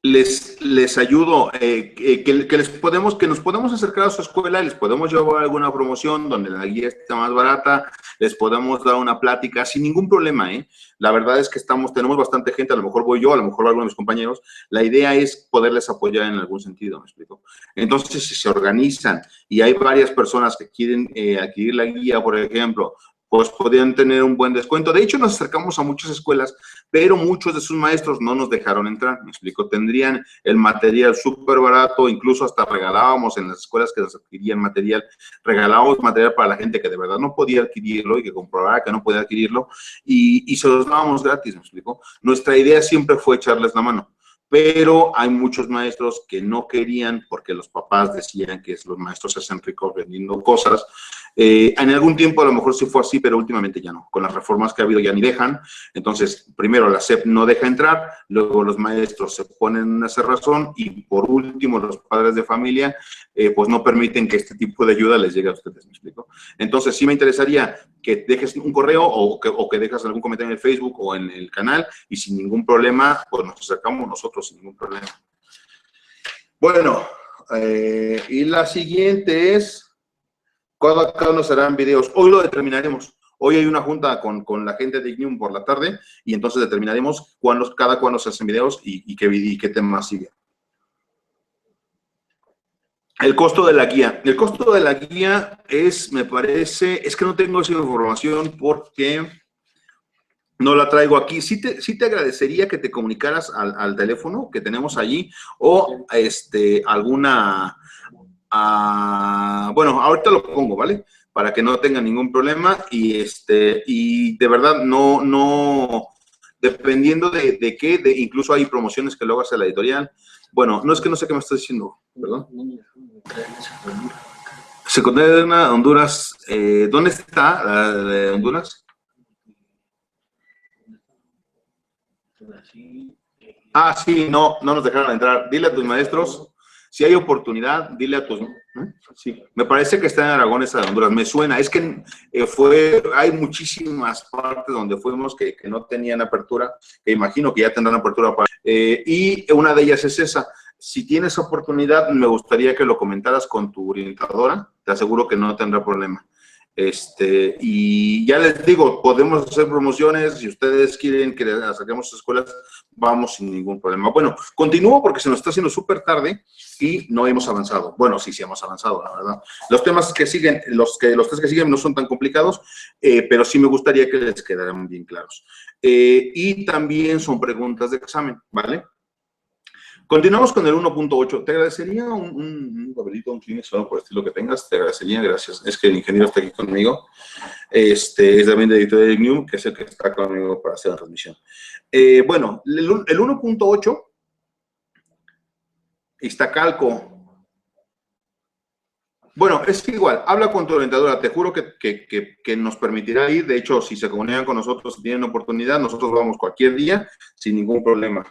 les ayudo, que nos podemos acercar a su escuela y les podemos llevar alguna promoción donde la guía está más barata, les podemos dar una plática sin ningún problema, ¿eh? La verdad es que tenemos bastante gente, a lo mejor voy yo, a lo mejor alguno de mis compañeros. La idea es poderles apoyar en algún sentido, ¿me explico? Entonces, si se organizan y hay varias personas que quieren adquirir la guía, por ejemplo, pues podrían tener un buen descuento. De hecho, nos acercamos a muchas escuelas, pero muchos de sus maestros no nos dejaron entrar, me explico, tendrían el material súper barato, incluso hasta regalábamos en las escuelas que nos adquirían material, regalábamos material para la gente que de verdad no podía adquirirlo y que comprobara que no podía adquirirlo, y se los dábamos gratis, me explico. Nuestra idea siempre fue echarles la mano. Pero hay muchos maestros que no querían porque los papás decían que los maestros se hacen ricos vendiendo cosas. En algún tiempo a lo mejor sí fue así, pero últimamente ya no. Con las reformas que ha habido ya ni dejan. Entonces, primero la SEP no deja entrar, luego los maestros se ponen en una cerrazón y por último los padres de familia pues no permiten que este tipo de ayuda les llegue a ustedes, ¿me explico? Entonces, sí me interesaría que dejes un correo o que dejes algún comentario en el Facebook o en el canal y sin ningún problema, pues nos acercamos nosotros sin ningún problema. Bueno, y la siguiente es, cada uno serán videos. Hoy lo determinaremos. Hoy hay una junta con la gente de Ignium por la tarde y entonces determinaremos cada cuándo se hacen videos y qué temas sigue. El costo de la guía. El costo de la guía es, me parece, es que no tengo esa información porque no la traigo aquí. Sí te agradecería que te comunicaras al teléfono que tenemos allí o alguna... bueno, ahorita lo pongo, ¿vale? Para que no tenga ningún problema y de verdad no, dependiendo de qué, incluso hay promociones que luego hace la editorial. Bueno, no es que no sé qué me estás diciendo, perdón. Secundaria Honduras, ¿dónde está la de Honduras? Sí, no nos dejaron entrar. Dile a tus maestros, Si hay oportunidad, dile a tus... Sí, me parece que está en Aragón, esa de Honduras, me suena. Es que hay muchísimas partes donde fuimos que no tenían apertura, que imagino que ya tendrán apertura para... y una de ellas es esa. Si tienes oportunidad, me gustaría que lo comentaras con tu orientadora, te aseguro que no tendrá problema. Y ya les digo, podemos hacer promociones, si ustedes quieren que saquemos escuelas, vamos sin ningún problema. Bueno, continúo porque se nos está haciendo súper tarde y no hemos avanzado. Bueno, sí hemos avanzado, la verdad. Los temas que siguen, los tres que siguen no son tan complicados, pero sí me gustaría que les quedaran bien claros. Y también son preguntas de examen, ¿vale? Continuamos con el 1.8. Te agradecería un papelito, un Kleenex, o algo por el estilo que tengas. Te agradecería, gracias. Es que el ingeniero está aquí conmigo. Es también de Editorial Ignium, que es el que está conmigo para hacer la transmisión. Bueno, el 1.8, Iztacalco. Bueno, es igual, habla con tu orientadora, te juro que nos permitirá ir. De hecho, si se comunican con nosotros, si tienen oportunidad, nosotros vamos cualquier día sin ningún problema.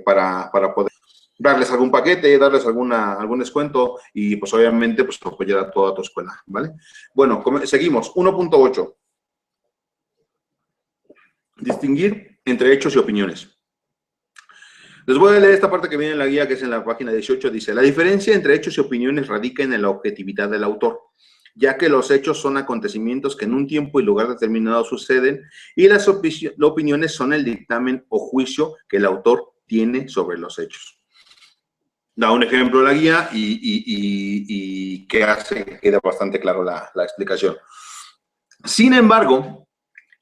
Para poder darles algún paquete, darles algún descuento y pues obviamente pues apoyar a toda tu escuela, ¿vale? Bueno, seguimos. 1.8. Distinguir entre hechos y opiniones. Les voy a leer esta parte que viene en la guía, que es en la página 18, dice: la diferencia entre hechos y opiniones radica en la objetividad del autor, ya que los hechos son acontecimientos que en un tiempo y lugar determinado suceden, y las opiniones son el dictamen o juicio que el autor tiene sobre los hechos. Da un ejemplo de la guía y que hace que quede bastante claro la explicación. Sin embargo,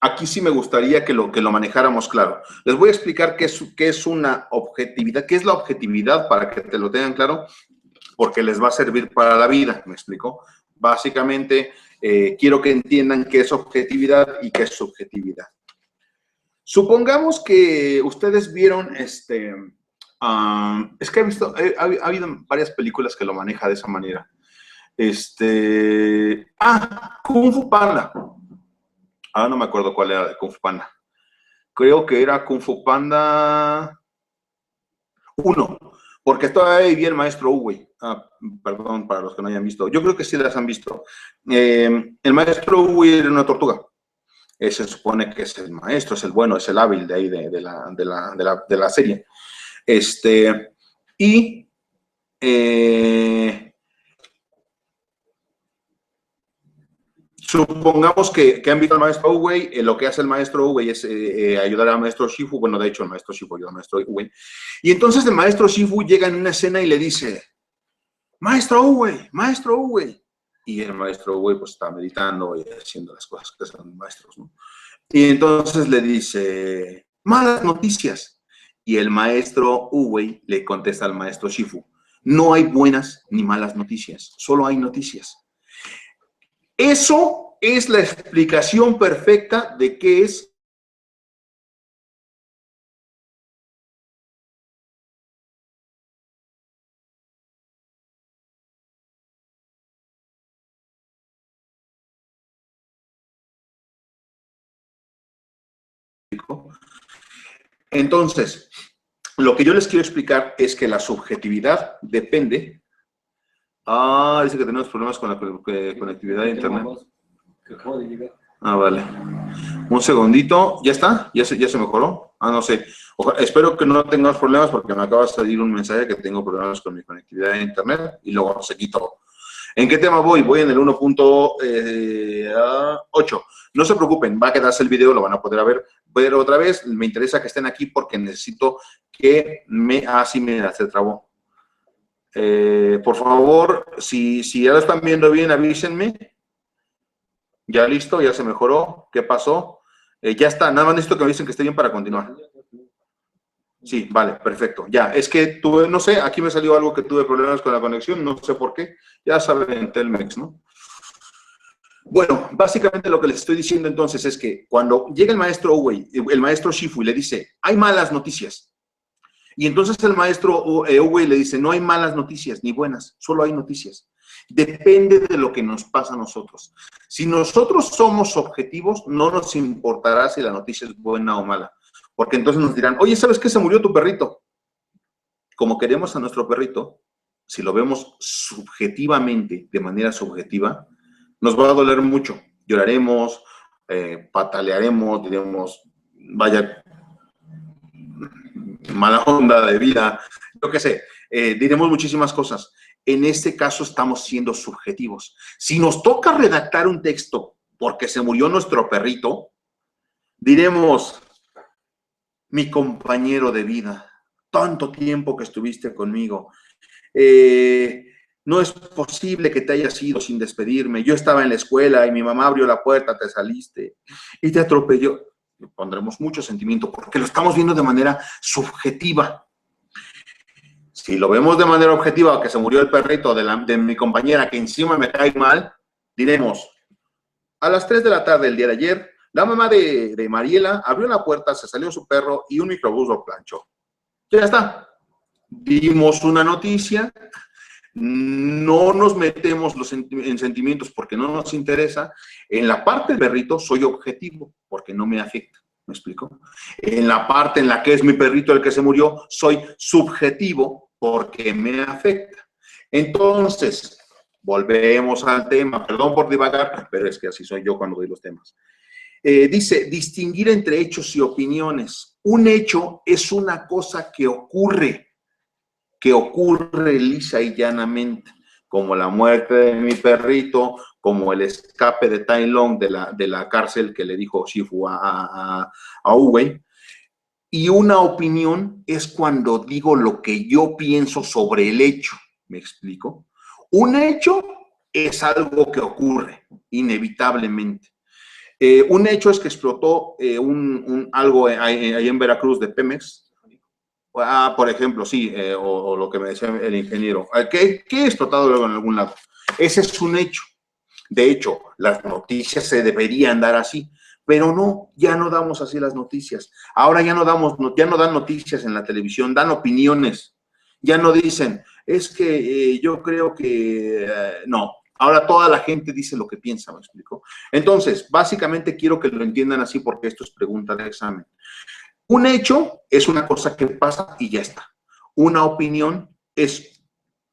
aquí sí me gustaría que lo manejáramos claro. Les voy a explicar qué es una objetividad, qué es la objetividad para que te lo tengan claro, porque les va a servir para la vida, ¿me explico? Básicamente, quiero que entiendan qué es objetividad y qué es subjetividad. Supongamos que ustedes vieron, es que ha habido varias películas que lo maneja de esa manera. Kung Fu Panda. No me acuerdo cuál era de Kung Fu Panda. Creo que era Kung Fu Panda 1. Porque todavía vi el maestro Uwe. Perdón, para los que no hayan visto. Yo creo que sí las han visto. El maestro Uwe era una tortuga. Ese se supone que es el maestro, es el bueno, es el hábil de ahí de la serie. Supongamos que han visto al maestro Uwe. Lo que hace el maestro Uwe es ayudar al maestro Shifu. Bueno, de hecho, el maestro Shifu ayuda al maestro Uwe. Y entonces el maestro Shifu llega en una escena y le dice: maestro Uwe, maestro Uwe. Y el maestro Uwe pues está meditando y haciendo las cosas que hacen maestros, ¿no? Y entonces le dice: malas noticias. Y el maestro Uwe le contesta al maestro Shifu: no hay buenas ni malas noticias, solo hay noticias. Eso es la explicación perfecta de qué es entonces. Lo que yo les quiero explicar es que la subjetividad depende. Dice que tenemos problemas con la conectividad de internet. Vale. Un segundito. ¿Ya está? ¿Ya se mejoró? No sé. Espero que no tengamos problemas porque me acaba de salir un mensaje que tengo problemas con mi conectividad de internet y luego se quitó. ¿En qué tema voy? Voy en el 1.8. No se preocupen, va a quedarse el video, lo van a poder ver. Pero otra vez, me interesa que estén aquí porque necesito que sí, mira, se trabó. Por favor, si ya lo están viendo bien, avísenme. Ya listo, ya se mejoró. ¿Qué pasó? Ya está, nada más necesito que me avisen que esté bien para continuar. Sí, vale, perfecto. Ya, es que tuve, no sé, aquí me salió algo que tuve problemas con la conexión, no sé por qué. Ya saben, Telmex, ¿no? Bueno, básicamente lo que les estoy diciendo entonces es que cuando llega el maestro Uwe, el maestro Shifu, y le dice: hay malas noticias. Y entonces el maestro Uwe le dice: no hay malas noticias ni buenas, solo hay noticias. Depende de lo que nos pasa a nosotros. Si nosotros somos objetivos, no nos importará si la noticia es buena o mala. Porque entonces nos dirán: oye, ¿sabes qué? Se murió tu perrito. Como queremos a nuestro perrito, si lo vemos subjetivamente, de manera subjetiva, nos va a doler mucho. Lloraremos, patalearemos, diremos, vaya mala onda de vida, yo qué sé, diremos muchísimas cosas. En este caso estamos siendo subjetivos. Si nos toca redactar un texto porque se murió nuestro perrito, diremos, mi compañero de vida, tanto tiempo que estuviste conmigo, no es posible que te hayas ido sin despedirme. Yo estaba en la escuela y mi mamá abrió la puerta, te saliste y te atropelló. Pondremos mucho sentimiento porque lo estamos viendo de manera subjetiva. Si lo vemos de manera objetiva, que se murió el perrito de mi compañera, que encima me cae mal, diremos, a las 3 de la tarde del día de ayer, la mamá de Mariela abrió la puerta, se salió su perro y un microbús lo planchó. Ya está. Dimos una noticia, no nos metemos en sentimientos porque no nos interesa. En la parte del perrito soy objetivo porque no me afecta. ¿Me explico? En la parte en la que es mi perrito el que se murió, soy subjetivo porque me afecta. Entonces, volvemos al tema. Perdón por divagar, pero es que así soy yo cuando doy los temas. Dice, distinguir entre hechos y opiniones. Un hecho es una cosa que ocurre lisa y llanamente, como la muerte de mi perrito, como el escape de Tai Lung de la cárcel que le dijo Shifu a Wu-Wei. Y una opinión es cuando digo lo que yo pienso sobre el hecho. ¿Me explico? Un hecho es algo que ocurre inevitablemente. Un hecho es que explotó algo ahí en Veracruz de Pemex. Por ejemplo, sí, o lo que me decía el ingeniero, que he explotado luego en algún lado. Ese es un hecho. De hecho, las noticias se deberían dar así, pero no, ya no damos así las noticias. Ahora ya no dan noticias en la televisión, dan opiniones. Ya no dicen, es que yo creo que no. Ahora toda la gente dice lo que piensa, ¿me explico? Entonces, básicamente quiero que lo entiendan así porque esto es pregunta de examen. Un hecho es una cosa que pasa y ya está. Una opinión es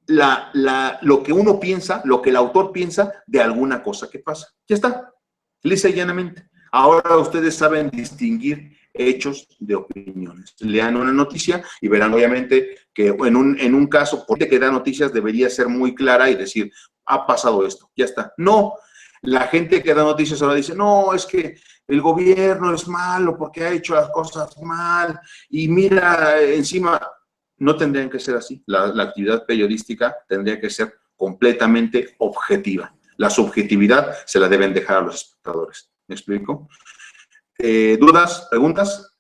lo que uno piensa, lo que el autor piensa de alguna cosa que pasa. Ya está, lisa y llanamente. Ahora ustedes saben distinguir hechos de opiniones. Lean una noticia y verán obviamente que en un caso, porque que da noticias debería ser muy clara y decir, ha pasado esto, ya está. No, la gente que da noticias ahora dice, no, es que el gobierno es malo porque ha hecho las cosas mal y mira, encima, no tendrían que ser así. La actividad periodística tendría que ser completamente objetiva. La subjetividad se la deben dejar a los espectadores. ¿Me explico? ¿Dudas? ¿Preguntas?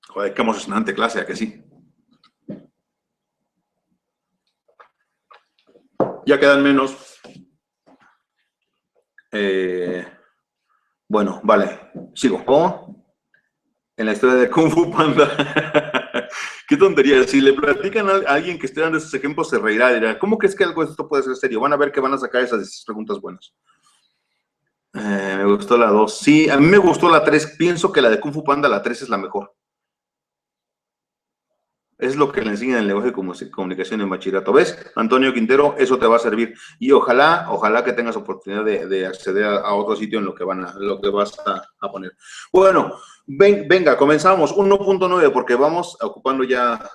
Joder, qué emocionante clase, ¿a que sí? Ya quedan menos. Bueno, vale, sigo. ¿Cómo? En la historia de Kung Fu Panda. Qué tontería. Si le platican a alguien que esté dando esos ejemplos, se reirá. Dirá, ¿cómo que es que algo de esto puede ser serio? Van a ver que van a sacar esas preguntas buenas. Me gustó la 2. Sí, a mí me gustó la 3. Pienso que la de Kung Fu Panda, la 3 es la mejor. Es lo que le enseñan en el lenguaje de comunicación en bachillerato. ¿Ves, Antonio Quintero? Eso te va a servir. Y ojalá que tengas oportunidad de acceder a otro sitio en lo que vas a poner. Bueno, venga, comenzamos. 1.9, porque vamos ocupando ya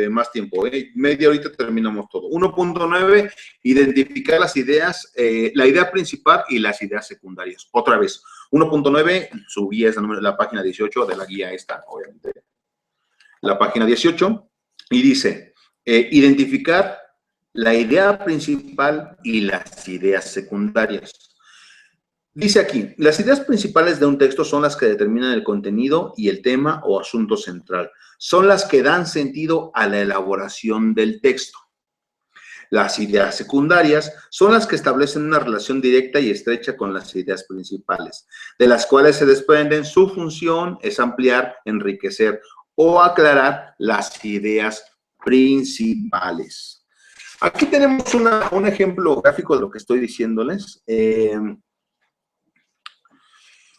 más tiempo. Media horita terminamos todo. 1.9, identificar las ideas, la idea principal y las ideas secundarias. Otra vez. 1.9, su guía es la página 18 de la guía esta, obviamente. La página 18. Y dice, identificar la idea principal y las ideas secundarias. Dice aquí, las ideas principales de un texto son las que determinan el contenido y el tema o asunto central. Son las que dan sentido a la elaboración del texto. Las ideas secundarias son las que establecen una relación directa y estrecha con las ideas principales, de las cuales se desprenden. Su función es ampliar, enriquecer o aclarar las ideas principales. Aquí tenemos un ejemplo gráfico de lo que estoy diciéndoles.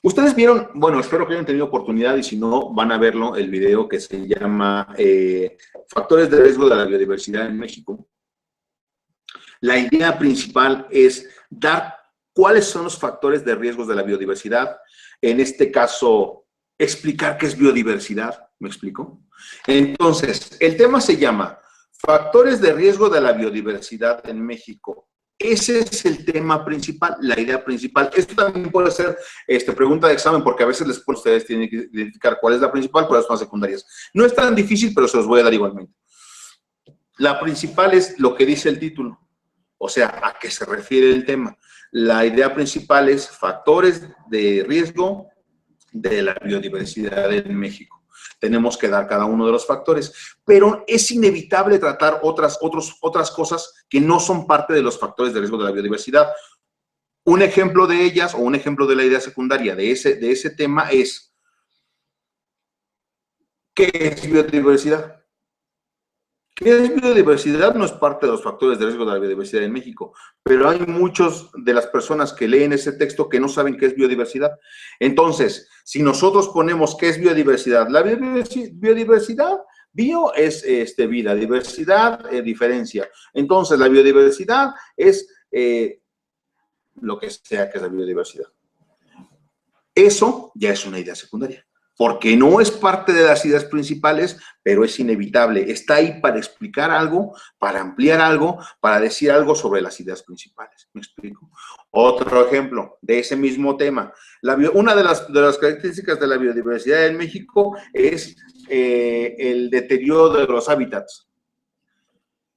Ustedes vieron, bueno, espero que hayan tenido oportunidad y si no, van a verlo, el video que se llama Factores de riesgo de la biodiversidad en México. La idea principal es dar cuáles son los factores de riesgos de la biodiversidad. En este caso, explicar qué es biodiversidad. ¿Me explico? Entonces, el tema se llama Factores de riesgo de la biodiversidad en México. Ese es el tema principal, la idea principal. Esto también puede ser pregunta de examen, porque a veces ustedes tienen que identificar cuál es la principal, cuáles son las secundarias. No es tan difícil, pero se los voy a dar igualmente. La principal es lo que dice el título, o sea, a qué se refiere el tema. La idea principal es factores de riesgo de la biodiversidad en México. Tenemos que dar cada uno de los factores, pero es inevitable tratar otras cosas que no son parte de los factores de riesgo de la biodiversidad. Un ejemplo de ellas, o un ejemplo de la idea secundaria de ese tema es, ¿qué es biodiversidad? ¿Qué es biodiversidad? No es parte de los factores de riesgo de la biodiversidad en México, pero hay muchas de las personas que leen ese texto que no saben qué es biodiversidad. Entonces, si nosotros ponemos qué es biodiversidad, la biodiversidad, bio es vida, diversidad, diferencia. Entonces, la biodiversidad es lo que sea que es la biodiversidad. Eso ya es una idea secundaria, porque no es parte de las ideas principales, pero es inevitable. Está ahí para explicar algo, para ampliar algo, para decir algo sobre las ideas principales. ¿Me explico? Otro ejemplo de ese mismo tema. Una de las características de la biodiversidad en México es el deterioro de los hábitats.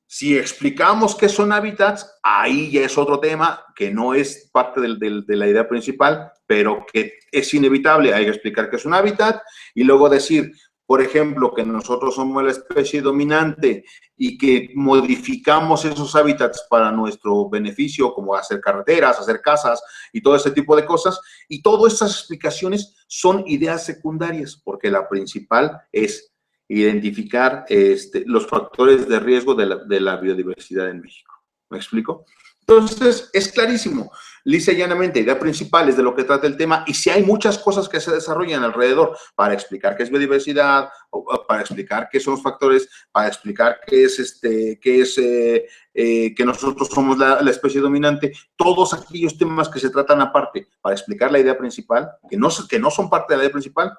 Si explicamos qué son hábitats, ahí ya es otro tema que no es parte de la idea principal, pero que es inevitable. Hay que explicar qué es un hábitat y luego decir, por ejemplo, que nosotros somos la especie dominante y que modificamos esos hábitats para nuestro beneficio, como hacer carreteras, hacer casas y todo ese tipo de cosas. Y todas esas explicaciones son ideas secundarias, porque la principal es identificar los factores de riesgo de la biodiversidad en México. ¿Me explico? Entonces, es clarísimo. Lisa y llanamente, idea principal es de lo que trata el tema, y si hay muchas cosas que se desarrollan alrededor para explicar qué es biodiversidad, para explicar qué son los factores, para explicar qué es que nosotros somos la especie dominante, todos aquellos temas que se tratan aparte para explicar la idea principal, que no son parte de la idea principal,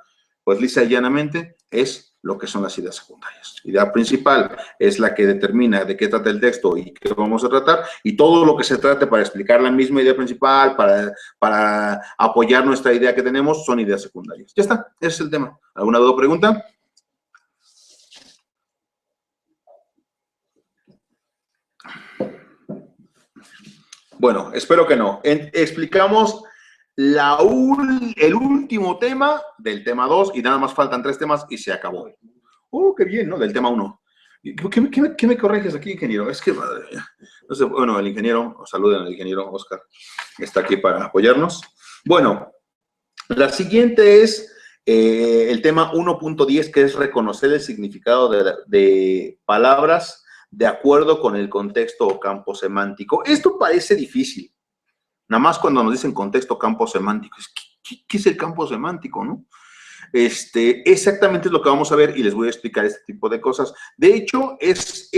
pues lisa y llanamente es lo que son las ideas secundarias. La idea principal es la que determina de qué trata el texto y qué vamos a tratar, y todo lo que se trate para explicar la misma idea principal, para apoyar nuestra idea que tenemos, son ideas secundarias. Ya está, ese es el tema. ¿Alguna duda o pregunta? Bueno, espero que no. Explicamos el último tema del tema 2 y nada más faltan 3 temas y se acabó. ¡Qué bien!, ¿no? Del tema 1. ¿Qué me corriges aquí, ingeniero? Es que, madre mía. No sé, bueno, el ingeniero, saluden al ingeniero Oscar, está aquí para apoyarnos. Bueno, la siguiente es el tema 1.10, que es reconocer el significado de palabras de acuerdo con el contexto o campo semántico. Esto parece difícil. Nada más cuando nos dicen contexto, campo semántico. ¿Qué es el campo semántico, no? Exactamente es lo que vamos a ver y les voy a explicar este tipo de cosas. De hecho, es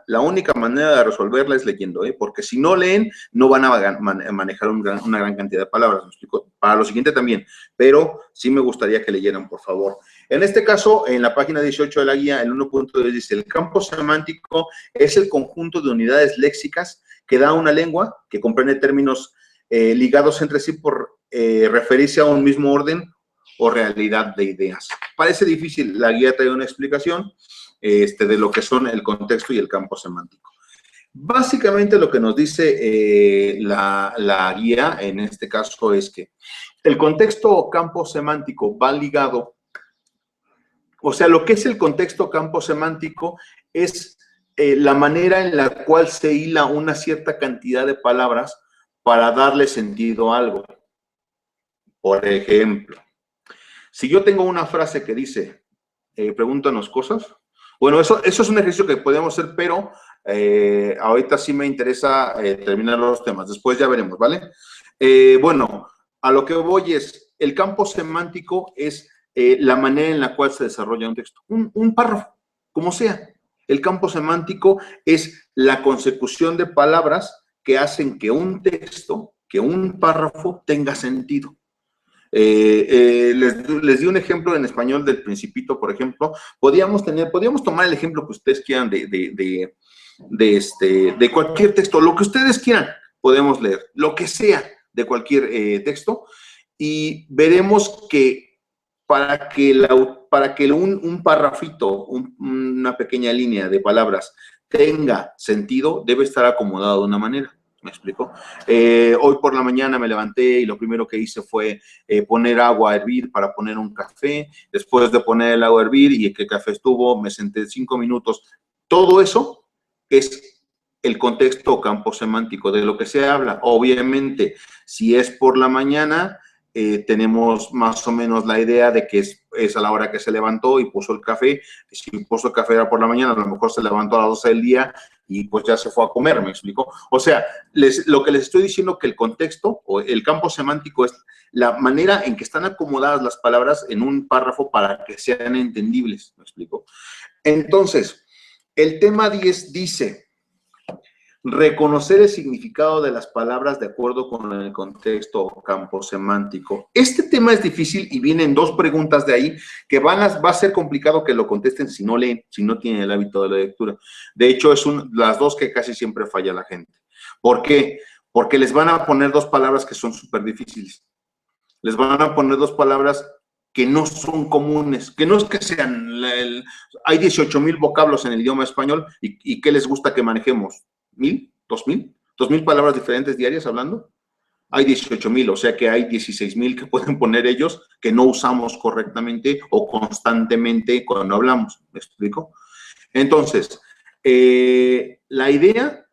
la única manera de resolverla es leyendo, porque si no leen, no van a manejar una gran cantidad de palabras. ¿Me explico? Para lo siguiente también, pero sí me gustaría que leyeran, por favor. En este caso, en la página 18 de la guía, el 1.2 dice, el campo semántico es el conjunto de unidades léxicas que da una lengua que comprende términos ligados entre sí por referirse a un mismo orden o realidad de ideas. Parece difícil, la guía trae una explicación de lo que son el contexto y el campo semántico. Básicamente lo que nos dice la guía en este caso es que el contexto o campo semántico va ligado, o sea, lo que es el contexto o campo semántico es la manera en la cual se hila una cierta cantidad de palabras para darle sentido a algo. Por ejemplo, si yo tengo una frase que dice, pregúntanos cosas, bueno, eso es un ejercicio que podemos hacer, pero ahorita sí me interesa terminar los temas, después ya veremos, ¿vale? Bueno, A lo que voy es, el campo semántico es la manera en la cual se desarrolla un texto, un párrafo, como sea. El campo semántico es la consecución de palabras que hacen que un texto, que un párrafo tenga sentido. Les di un ejemplo en español del Principito, por ejemplo. Podríamos tomar el ejemplo que ustedes quieran de cualquier texto, lo que ustedes quieran, podemos leer, lo que sea de cualquier texto, y veremos que para que un parrafito, una pequeña línea de palabras tenga sentido, debe estar acomodado de una manera. ¿Me explico? Hoy por la mañana me levanté y lo primero que hice fue poner agua a hervir para poner un café. Después de poner el agua a hervir y que el café estuvo, me senté 5 minutos. Todo eso es el contexto o campo semántico de lo que se habla. Obviamente, si es por la mañana, tenemos más o menos la idea de que es a la hora que se levantó y puso el café. Si puso el café era por la mañana, a lo mejor se levantó a las 12 del día y pues ya se fue a comer, ¿me explico? O sea, lo que les estoy diciendo que el contexto o el campo semántico es la manera en que están acomodadas las palabras en un párrafo para que sean entendibles, ¿me explico? Entonces, el tema 10 dice, reconocer el significado de las palabras de acuerdo con el contexto o campo semántico. Este tema es difícil y vienen 2 preguntas de ahí que va a ser complicado que lo contesten si no leen, si no tienen el hábito de la lectura. De hecho, es las 2 que casi siempre falla la gente. ¿Por qué? Porque les van a poner 2 palabras que son súper difíciles. Les van a poner 2 palabras que no son comunes, que no es que sean, hay 18,000 vocablos en el idioma español y ¿qué les gusta que manejemos? ¿1,000? ¿2,000? ¿2,000 palabras diferentes diarias hablando? Hay 18,000, o sea que hay 16,000 que pueden poner ellos que no usamos correctamente o constantemente cuando hablamos. ¿Me explico? Entonces, la idea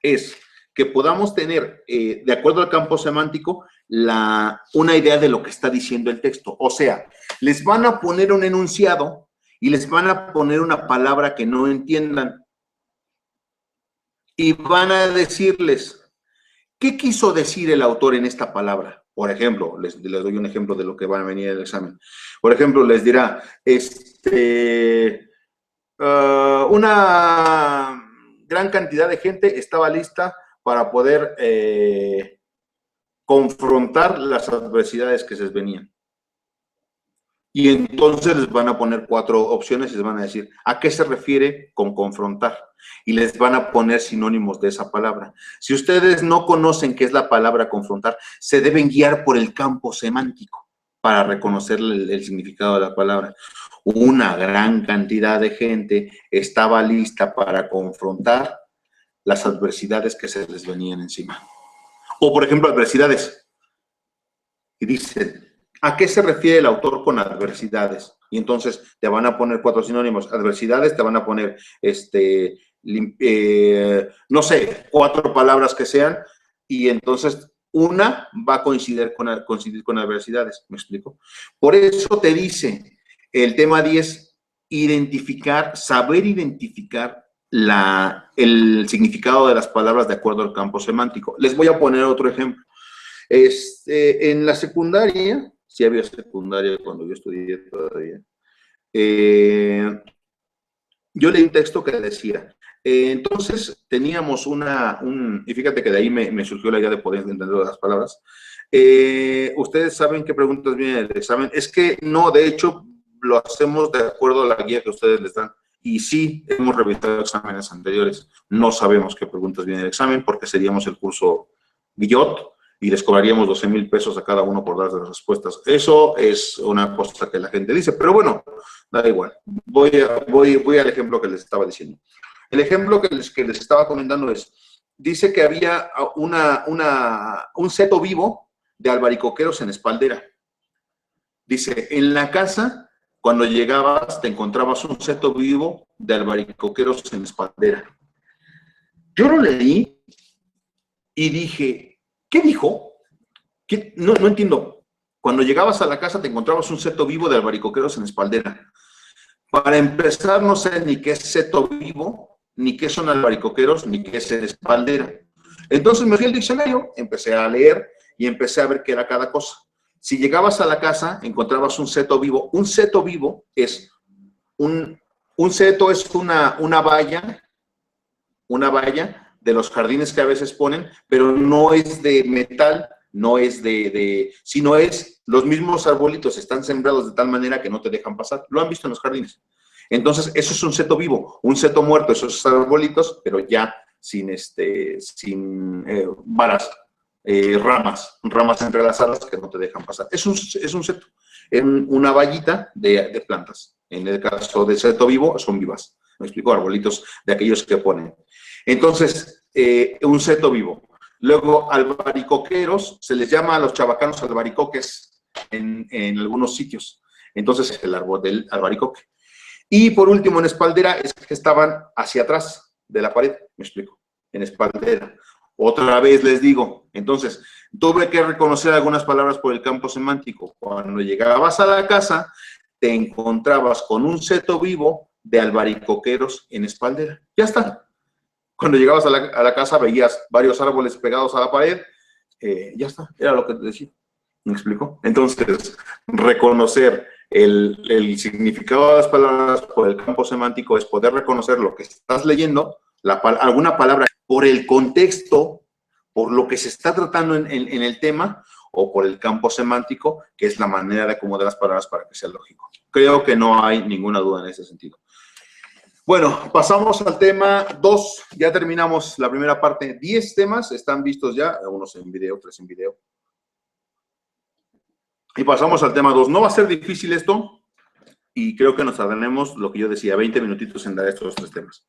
es que podamos tener, de acuerdo al campo semántico, una idea de lo que está diciendo el texto. O sea, les van a poner un enunciado y les van a poner una palabra que no entiendan. Y van a decirles, ¿qué quiso decir el autor en esta palabra? Por ejemplo, les doy un ejemplo de lo que va a venir en el examen. Por ejemplo, les dirá, una gran cantidad de gente estaba lista para poder confrontar las adversidades que se les venían. Y entonces les van a poner 4 opciones y les van a decir, ¿a qué se refiere con confrontar? Y les van a poner sinónimos de esa palabra. Si ustedes no conocen qué es la palabra confrontar, se deben guiar por el campo semántico para reconocer el significado de la palabra. Una gran cantidad de gente estaba lista para confrontar las adversidades que se les venían encima. O, por ejemplo, adversidades. Y dicen, ¿a qué se refiere el autor con adversidades? Y entonces te van a poner 4 sinónimos. Adversidades, te van a poner, no sé, 4 palabras que sean, y entonces una va a coincidir con adversidades. ¿Me explico? Por eso te dice el tema 10, saber identificar el significado de las palabras de acuerdo al campo semántico. Les voy a poner otro ejemplo. En la secundaria, sí había secundaria cuando yo estudié todavía, yo leí un texto que decía, entonces teníamos y fíjate que de ahí me surgió la idea de poder entender las palabras. ¿Ustedes saben qué preguntas vienen en el examen? Es que no, de hecho, lo hacemos de acuerdo a la guía que ustedes les dan. Y sí, hemos revisado exámenes anteriores. No sabemos qué preguntas vienen en el examen porque seríamos el curso Guillot y les cobraríamos 12,000 pesos a cada uno por dar las respuestas. Eso es una cosa que la gente dice, pero bueno, da igual. Voy al ejemplo que les estaba diciendo. El ejemplo que les estaba comentando dice que había un seto vivo de albaricoqueros en Espaldera. Dice, en la casa, cuando llegabas, te encontrabas un seto vivo de albaricoqueros en Espaldera. Yo lo leí y dije, ¿qué dijo? No entiendo. Cuando llegabas a la casa te encontrabas un seto vivo de albaricoqueros en Espaldera. Para empezar, no sé ni qué es seto vivo, ni qué son albaricoqueros, ni qué es en Espaldera. Entonces me fui al diccionario, empecé a leer y empecé a ver qué era cada cosa. Si llegabas a la casa, encontrabas un seto vivo. Un seto vivo es un seto es una valla de los jardines que a veces ponen, pero no es de metal, no es sino es los mismos arbolitos están sembrados de tal manera que no te dejan pasar. Lo han visto en los jardines. Entonces, eso es un seto vivo. Un seto muerto, esos arbolitos, pero ya sin varas, ramas entrelazadas que no te dejan pasar. Es un seto, una vallita de plantas. En el caso del seto vivo, son vivas. Me explico, arbolitos de aquellos que ponen. Entonces, un seto vivo. Luego, albaricoqueros, se les llama a los chabacanos albaricoques en algunos sitios. Entonces, el árbol del albaricoque. Y por último, en espaldera, es que estaban hacia atrás de la pared, me explico, en espaldera. Otra vez les digo, entonces, tuve que reconocer algunas palabras por el campo semántico. Cuando llegabas a la casa, te encontrabas con un seto vivo de albaricoqueros en espaldera. Ya está. Cuando llegabas a la casa, veías varios árboles pegados a la pared. Ya está, era lo que te decía. ¿Me explico? Entonces, reconocer el significado de las palabras por el campo semántico es poder reconocer lo que estás leyendo, alguna palabra por el contexto, por lo que se está tratando en el tema, o por el campo semántico, que es la manera de acomodar las palabras para que sea lógico. Creo que no hay ninguna duda en ese sentido. Bueno, pasamos al tema 2. Ya terminamos la primera parte. 10 temas están vistos ya, algunos en video, 3 en video. Y pasamos al tema 2. No va a ser difícil esto, y creo que nos tardaremos, lo que yo decía, 20 minutitos en dar estos 3 temas.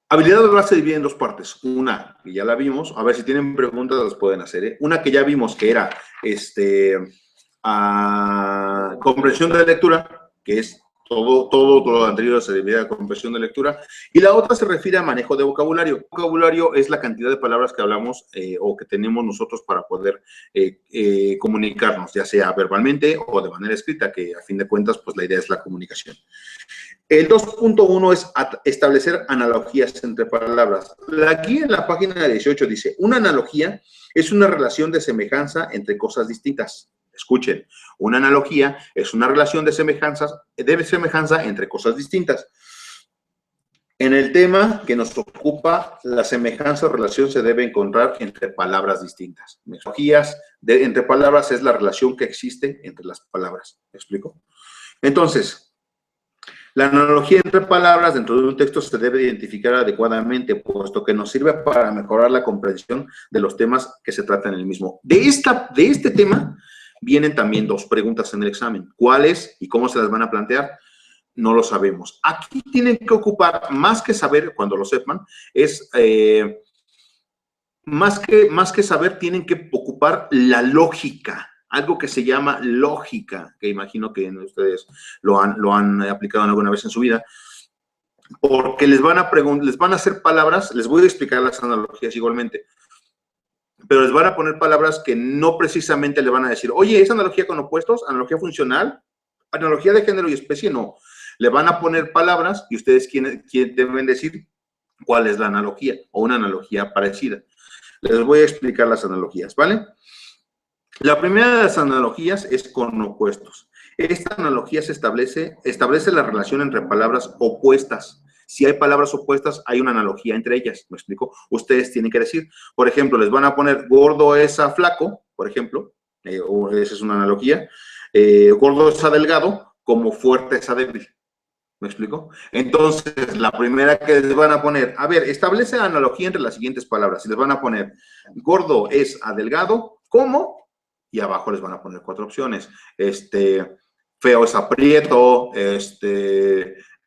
Habilidad oral se divide en 2 partes. Una, que ya la vimos, a ver si tienen preguntas, las pueden hacer, ¿eh? Una que ya vimos, que era comprensión de lectura, que es todo lo anterior se divide a comprensión de lectura, y la otra se refiere a manejo de vocabulario. Vocabulario es la cantidad de palabras que hablamos o que tenemos nosotros para poder comunicarnos, ya sea verbalmente o de manera escrita, que a fin de cuentas, pues la idea es la comunicación. El 2.1 es establecer analogías entre palabras. Aquí en la página 18 dice, una analogía es una relación de semejanza entre cosas distintas. Escuchen, una analogía es una relación de semejanza entre cosas distintas. En el tema que nos ocupa, la semejanza o relación se debe encontrar entre palabras distintas. Analogías entre palabras es la relación que existe entre las palabras. ¿Me explico? Entonces, la analogía entre palabras dentro de un texto se debe identificar adecuadamente, puesto que nos sirve para mejorar la comprensión de los temas que se tratan en el mismo. De este tema vienen también 2 preguntas en el examen. ¿Cuáles y cómo se las van a plantear? No lo sabemos. Aquí tienen que ocupar, más que saber, cuando lo sepan, es más que saber, tienen que ocupar la lógica. Algo que se llama lógica, que imagino que ustedes lo han aplicado alguna vez en su vida, porque les van a hacer palabras, les voy a explicar las analogías igualmente, pero les van a poner palabras que no precisamente le van a decir, oye, ¿es analogía con opuestos? ¿Analogía funcional? ¿Analogía de género y especie? No. Le van a poner palabras y ustedes deben decir cuál es la analogía o una analogía parecida. Les voy a explicar las analogías, ¿vale? La primera de las analogías es con opuestos. Esta analogía establece la relación entre palabras opuestas. Si hay palabras opuestas, hay una analogía entre ellas. ¿Me explico? Ustedes tienen que decir, por ejemplo, les van a poner gordo es a flaco, por ejemplo, esa es una analogía. Gordo es a delgado, como fuerte es a débil. ¿Me explico? Entonces, la primera que les van a poner, a ver, establece la analogía entre las siguientes palabras. Y les van a poner, gordo es a delgado, ¿cómo? Y abajo les van a poner 4 opciones. Feo es a prieto,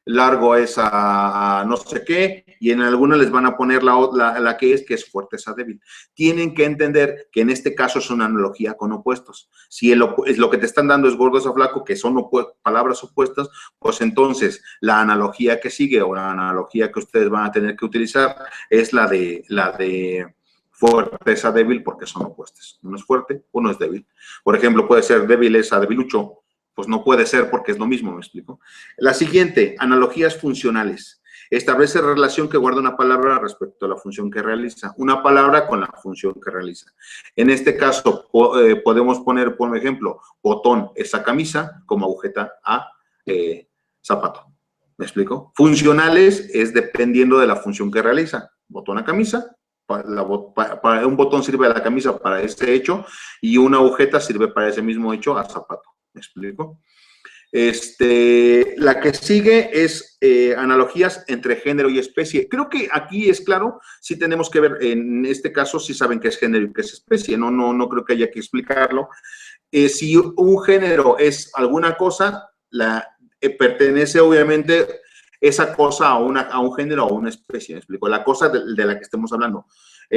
largo es a no sé qué, y en alguna les van a poner la que es fuerte es a débil. Tienen que entender que en este caso es una analogía con opuestos. Si lo que te están dando es gordo es a flaco, que son palabras opuestas, pues entonces la analogía que sigue o la analogía que ustedes van a tener que utilizar es la de fuerte es a débil, porque son opuestos. Uno es fuerte, uno es débil. Por ejemplo, puede ser débil es a debilucho, pues no puede ser porque es lo mismo, ¿me explico? La siguiente, analogías funcionales. Establece relación que guarda una palabra respecto a la función que realiza. Una palabra con la función que realiza. En este caso, podemos poner, por ejemplo, botón es a camisa, como agujeta a zapato. ¿Me explico? Funcionales es dependiendo de la función que realiza. Botón a camisa, un botón sirve a la camisa para ese hecho y una agujeta sirve para ese mismo hecho a zapato. ¿Me explico? La que sigue es analogías entre género y especie. Creo que aquí es claro, sí tenemos que ver, en este caso, sí saben qué es género y qué es especie, no creo que haya que explicarlo. Si un género es alguna cosa, pertenece obviamente esa cosa a un género o a una especie, ¿me explico? La cosa de la que estemos hablando.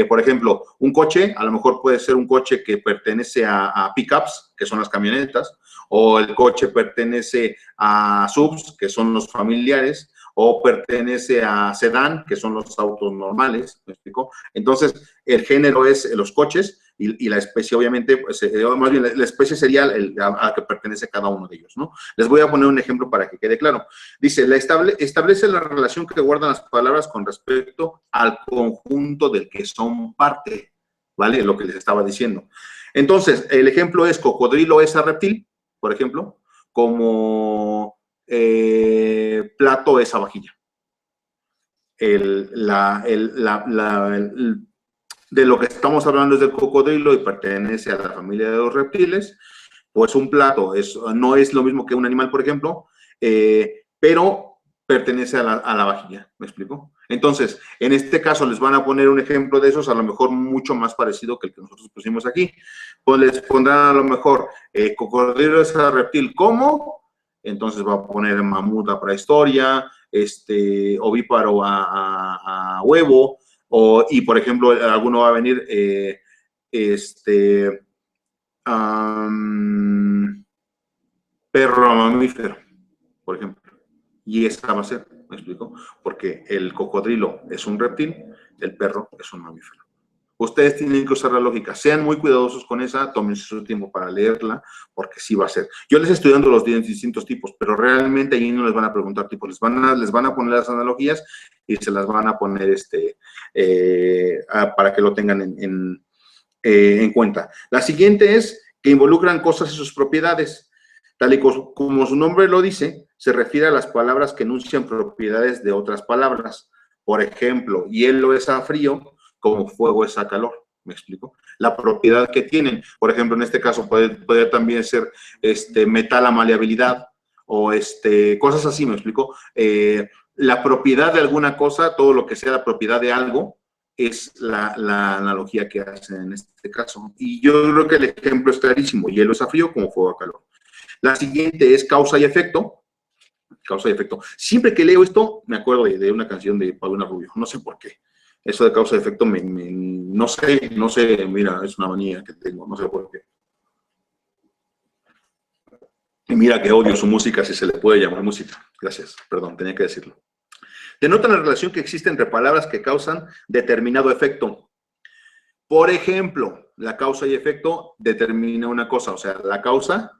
Por ejemplo, un coche, a lo mejor puede ser un coche que pertenece a pickups, que son las camionetas, o el coche pertenece a subs, que son los familiares, o pertenece a sedán, que son los autos normales, ¿me explico? Entonces, el género es los coches y la especie, obviamente, pues, más bien la especie sería a que pertenece cada uno de ellos, ¿no? Les voy a poner un ejemplo para que quede claro. Dice, establece la relación que guardan las palabras con respecto al conjunto del que son parte, ¿vale? Lo que les estaba diciendo. Entonces, el ejemplo es cocodrilo es a reptil, por ejemplo, como plato es a vajilla. De lo que estamos hablando es del cocodrilo y pertenece a la familia de los reptiles, pues un plato no es lo mismo que un animal, por ejemplo, pero pertenece a la vajilla, ¿me explico? Entonces, en este caso les van a poner un ejemplo de esos, a lo mejor mucho más parecido que el que nosotros pusimos aquí. Pues les pondrán a lo mejor, cocodrilo es a reptil, ¿cómo? Entonces va a poner mamut a prehistoria, ovíparo a huevo, y por ejemplo, alguno va a venir, perro mamífero, por ejemplo. Y esa va a ser, ¿me explico? Porque el cocodrilo es un reptil, el perro es un mamífero. Ustedes tienen que usar la lógica. Sean muy cuidadosos con esa, tómense su tiempo para leerla, porque sí va a ser. Yo les estoy dando los distintos tipos, pero realmente ahí no les van a preguntar tipos, les van a poner las analogías y se las van a poner para que lo tengan en cuenta. La siguiente es que involucran cosas y sus propiedades. Tal y como su nombre lo dice, se refiere a las palabras que enuncian propiedades de otras palabras. Por ejemplo, hielo es a frío, como fuego es a calor. ¿Me explico? La propiedad que tienen. Por ejemplo, en este caso puede también ser metal a maleabilidad o cosas así, ¿me explico? La propiedad de alguna cosa, todo lo que sea la propiedad de algo, es la analogía que hacen en este caso. Y yo creo que el ejemplo es clarísimo. Hielo es a frío, como fuego a calor. La siguiente es causa y efecto. Causa y efecto. Siempre que leo esto, me acuerdo de una canción de Paulina Rubio. No sé por qué. Eso de causa y efecto, no sé, mira, es una manía que tengo, no sé por qué. Y mira que odio su música, si se le puede llamar música. Gracias, perdón, tenía que decirlo. Denota la relación que existe entre palabras que causan determinado efecto. Por ejemplo, la causa y efecto determina una cosa, o sea, la causa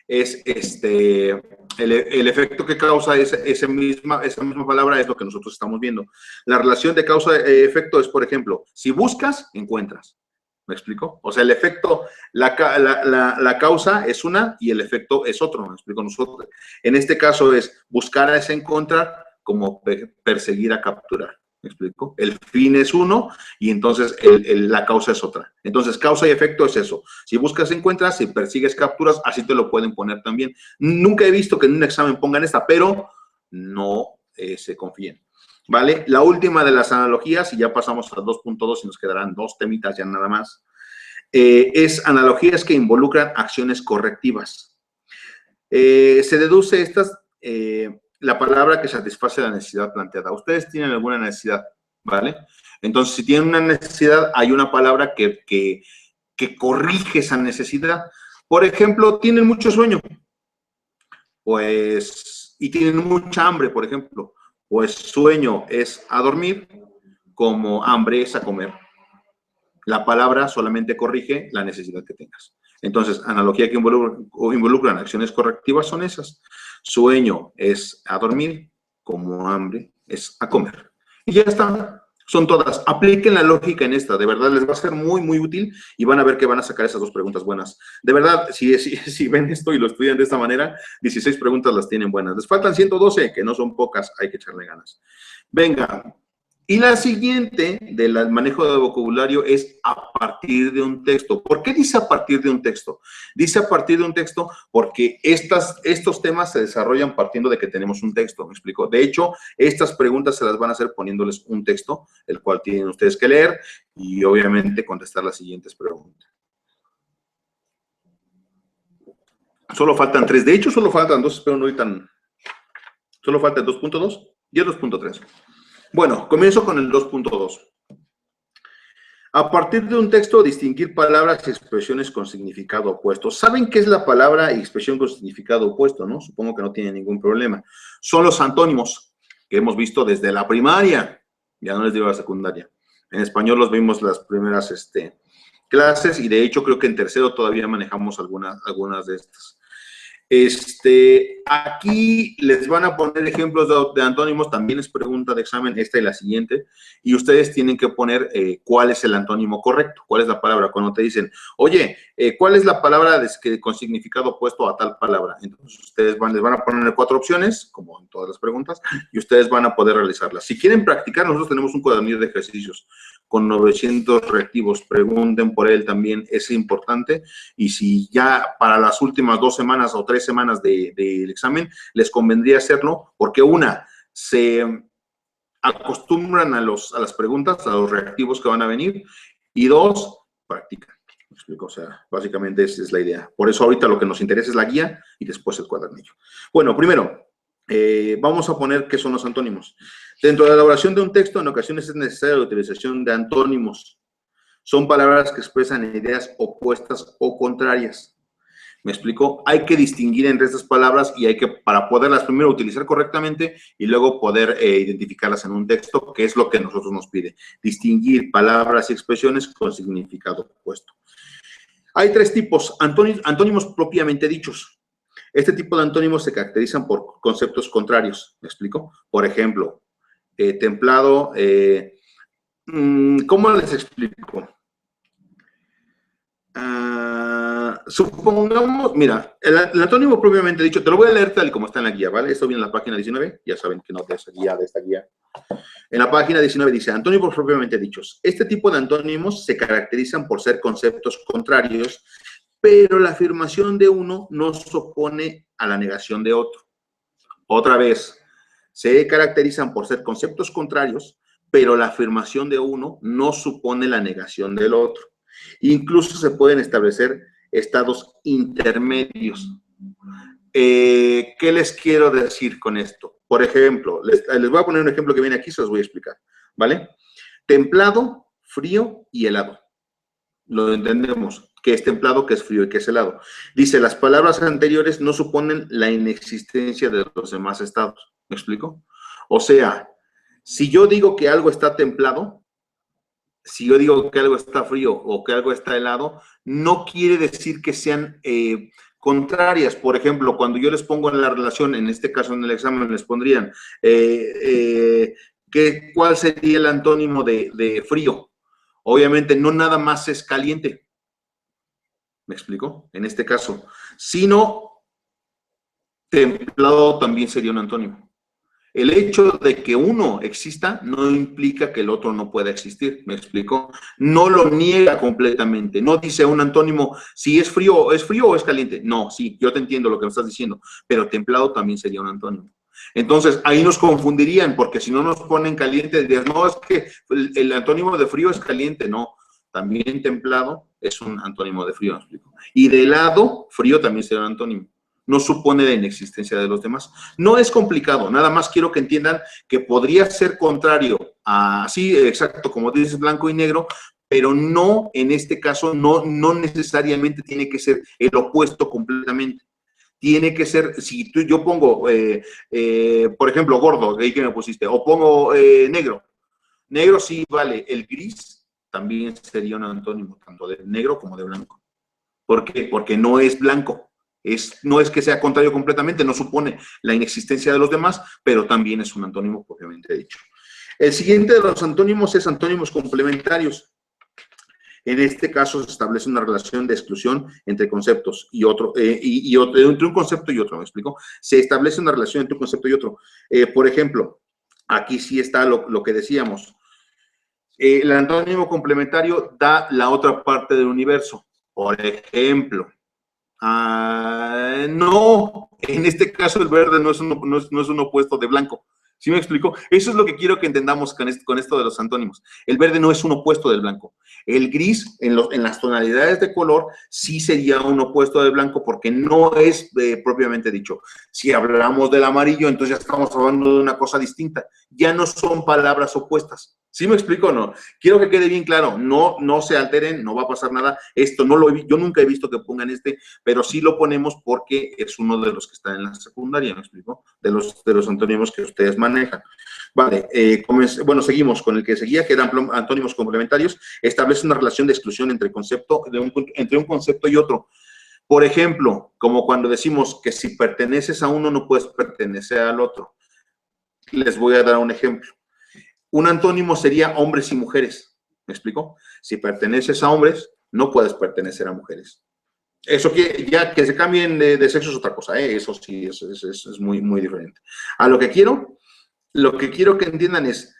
es el efecto que causa esa misma palabra es lo que nosotros estamos viendo. La relación de causa y efecto es, por ejemplo, si buscas, encuentras. ¿Me explico? O sea, el efecto, la causa es una y el efecto es otro. ¿Me explico? Nosotros, en este caso es buscar es encontrar, como perseguir a capturar. ¿Me explico? El fin es uno y entonces la causa es otra. Entonces, causa y efecto es eso. Si buscas, encuentras, si persigues, capturas, así te lo pueden poner también. Nunca he visto que en un examen pongan esta, pero no se confíen. ¿Vale? La última de las analogías, y ya pasamos a 2.2 y nos quedarán dos temitas ya nada más, es analogías que involucran acciones correctivas. Se deduce la palabra que satisface la necesidad planteada. Ustedes tienen alguna necesidad, ¿vale? Entonces, si tienen una necesidad, hay una palabra que corrige esa necesidad. Por ejemplo, tienen mucho sueño, pues, y tienen mucha hambre, por ejemplo. Pues sueño es a dormir, como hambre es a comer. La palabra solamente corrige la necesidad que tengas. Entonces, analogía que involucran acciones correctivas son esas. Sueño es a dormir, como hambre es a comer. Y ya está. Son todas. Apliquen la lógica en esta. De verdad, les va a ser muy, muy útil y van a ver que van a sacar esas 2 preguntas buenas. De verdad, si ven esto y lo estudian de esta manera, 16 preguntas las tienen buenas. Les faltan 112, que no son pocas, hay que echarle ganas. Venga. Y la siguiente del manejo de vocabulario es a partir de un texto. ¿Por qué dice a partir de un texto? Dice a partir de un texto porque estos temas se desarrollan partiendo de que tenemos un texto, ¿me explico? De hecho, estas preguntas se las van a hacer poniéndoles un texto, el cual tienen ustedes que leer y obviamente contestar las siguientes preguntas. Solo faltan 3. De hecho, solo faltan 2, espero no ir tan... Solo falta el 2.2 y el 2.3. Bueno, comienzo con el 2.2. A partir de un texto, distinguir palabras y expresiones con significado opuesto. ¿Saben qué es la palabra y expresión con significado opuesto, no? Supongo que no tienen ningún problema. Son los antónimos que hemos visto desde la primaria. Ya no les digo la secundaria. En español los vimos las primeras clases y de hecho creo que en tercero todavía manejamos algunas de estas. Aquí les van a poner ejemplos de antónimos, también es pregunta de examen, esta y la siguiente, y ustedes tienen que poner cuál es el antónimo correcto, cuál es la palabra. Cuando te dicen, oye, ¿cuál es la palabra con significado opuesto a tal palabra? Entonces ustedes les van a poner 4 opciones, como en todas las preguntas, y ustedes van a poder realizarlas. Si quieren practicar, nosotros tenemos un cuadernillo de ejercicios con 900 reactivos, pregunten por él también, es importante, y si ya para las últimas 2 semanas o 3 semanas del examen, les convendría hacerlo, porque se acostumbran a las preguntas, a los reactivos que van a venir, y 2, practican. ¿Me explico? O sea, básicamente esa es la idea. Por eso ahorita lo que nos interesa es la guía y después el cuadernillo. Bueno, primero, vamos a poner qué son los antónimos. Dentro de la elaboración de un texto, en ocasiones es necesaria la utilización de antónimos. Son palabras que expresan ideas opuestas o contrarias. ¿Me explico? Hay que distinguir entre estas palabras y hay que, para poderlas primero utilizar correctamente y luego poder identificarlas en un texto, que es lo que nosotros nos pide. Distinguir palabras y expresiones con significado opuesto. Hay 3 tipos, antónimos propiamente dichos. Este tipo de antónimos se caracterizan por conceptos contrarios. ¿Me explico? Por ejemplo, templado, ¿cómo les explico? Supongamos, mira, el antónimo propiamente dicho, te lo voy a leer tal y como está en la guía, ¿vale? Esto viene en la página 19, ya saben que no de esta guía. En la página 19 dice, antónimos propiamente dichos. Este tipo de antónimos se caracterizan por ser conceptos contrarios, pero la afirmación de uno no se opone a la negación de otro. Otra vez, se caracterizan por ser conceptos contrarios, pero la afirmación de uno no supone la negación del otro. Incluso se pueden establecer estados intermedios. ¿Qué les quiero decir con esto? Por ejemplo, les voy a poner un ejemplo que viene aquí, se los voy a explicar, ¿vale? Templado, frío y helado. Lo entendemos, qué es templado, qué es frío y qué es helado. Dice, las palabras anteriores no suponen la inexistencia de los demás estados. ¿Me explico? O sea, si yo digo que algo está templado, si yo digo que algo está frío o que algo está helado, no quiere decir que sean contrarias. Por ejemplo, cuando yo les pongo en la relación, en este caso en el examen les pondrían, ¿cuál sería el antónimo de frío? Obviamente no nada más es caliente. ¿Me explico? En este caso, sino templado también sería un antónimo. El hecho de que uno exista no implica que el otro no pueda existir, ¿me explico? No lo niega completamente, no dice un antónimo, si es frío o es caliente. No, sí, yo te entiendo lo que me estás diciendo, pero templado también sería un antónimo. Entonces, ahí nos confundirían, porque si no nos ponen caliente, dirían, no, es que el antónimo de frío es caliente, no. También templado es un antónimo de frío, ¿me explico? Y de helado, frío también sería un antónimo. No supone la inexistencia de los demás. No es complicado, nada más quiero que entiendan que podría ser contrario a, sí, exacto, como dices, blanco y negro, pero no, en este caso, no necesariamente tiene que ser el opuesto completamente. Tiene que ser, si yo pongo, por ejemplo, gordo, de ahí que me pusiste, o pongo negro. Negro sí vale, el gris también sería un antónimo, tanto de negro como de blanco. ¿Por qué? Porque no es blanco. No es que sea contrario completamente, no supone la inexistencia de los demás, pero también es un antónimo propiamente dicho. El siguiente de los antónimos es antónimos complementarios. En este caso se establece una relación de exclusión entre conceptos y otro, entre un concepto y otro, ¿me explico? Se establece una relación entre un concepto y otro. Por ejemplo, aquí sí está lo que decíamos. El antónimo complementario da la otra parte del universo. Por ejemplo, no, en este caso el verde no es un opuesto de blanco. ¿Sí me explico? Eso es lo que quiero que entendamos con esto de los antónimos. El verde no es un opuesto del blanco. El gris, en las tonalidades de color, sí sería un opuesto del blanco porque no es propiamente dicho. Si hablamos del amarillo, entonces ya estamos hablando de una cosa distinta. Ya no son palabras opuestas. ¿Sí me explico o no? Quiero que quede bien claro. No se alteren, no va a pasar nada. Esto no yo nunca he visto que pongan pero sí lo ponemos porque es uno de los que está en la secundaria, ¿me explico? De los antónimos que ustedes manejan. Vale, bueno, seguimos con el que seguía, que eran antónimos complementarios. Establece una relación de exclusión entre un concepto y otro. Por ejemplo, como cuando decimos que si perteneces a uno no puedes pertenecer al otro. Les voy a dar un ejemplo. Un antónimo sería hombres y mujeres, ¿me explico? Si perteneces a hombres, no puedes pertenecer a mujeres. Eso que se cambien de sexo es otra cosa, ¿eh? Eso sí, es muy, muy diferente. A lo que quiero que entiendan es,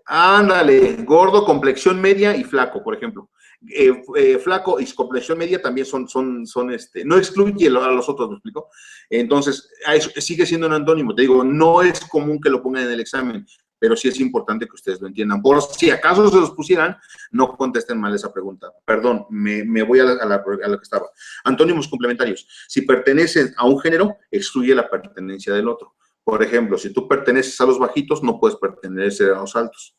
ándale, gordo, complexión media y flaco, por ejemplo. Flaco y complexión media también no excluye a los otros, ¿me explico? Entonces, sigue siendo un antónimo. Te digo, no es común que lo pongan en el examen, pero sí es importante que ustedes lo entiendan. Por si acaso se los pusieran, no contesten mal esa pregunta. Perdón, me voy a lo que estaba. Antónimos complementarios. Si pertenecen a un género, excluye la pertenencia del otro. Por ejemplo, si tú perteneces a los bajitos, no puedes pertenecer a los altos.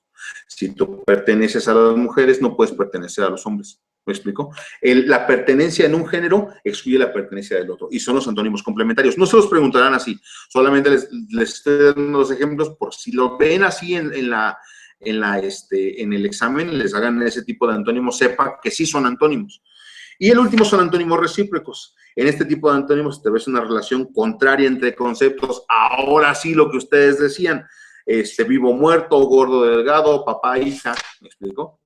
Si tú perteneces a las mujeres, no puedes pertenecer a los hombres. ¿Me explico? La pertenencia en un género excluye la pertenencia del otro. Y son los antónimos complementarios. No se los preguntarán así. Solamente les estoy dando los ejemplos por si lo ven así en el examen, les hagan ese tipo de antónimos, sepa que sí son antónimos. Y el último son antónimos recíprocos. En este tipo de antónimos te ves una relación contraria entre conceptos. Ahora sí lo que ustedes decían, vivo, muerto, gordo, delgado, papá, hija. ¿Me explico?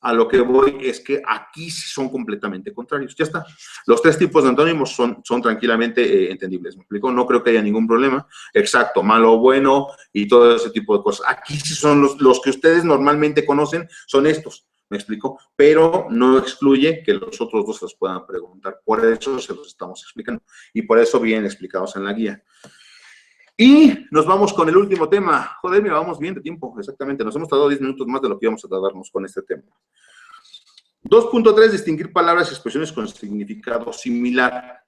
A lo que voy es que aquí sí son completamente contrarios. Ya está. Los tres tipos de antónimos son tranquilamente entendibles. ¿Me explico? No creo que haya ningún problema. Exacto, malo, bueno y todo ese tipo de cosas. Aquí sí son los que ustedes normalmente conocen, son estos. ¿Me explico? Pero no excluye que los otros dos los puedan preguntar. Por eso se los estamos explicando. Y por eso vienen explicados en la guía. Y nos vamos con el último tema. Joder, mira, vamos bien de tiempo, exactamente. Nos hemos tardado 10 minutos más de lo que íbamos a tardarnos con este tema. 2.3, distinguir palabras y expresiones con significado similar.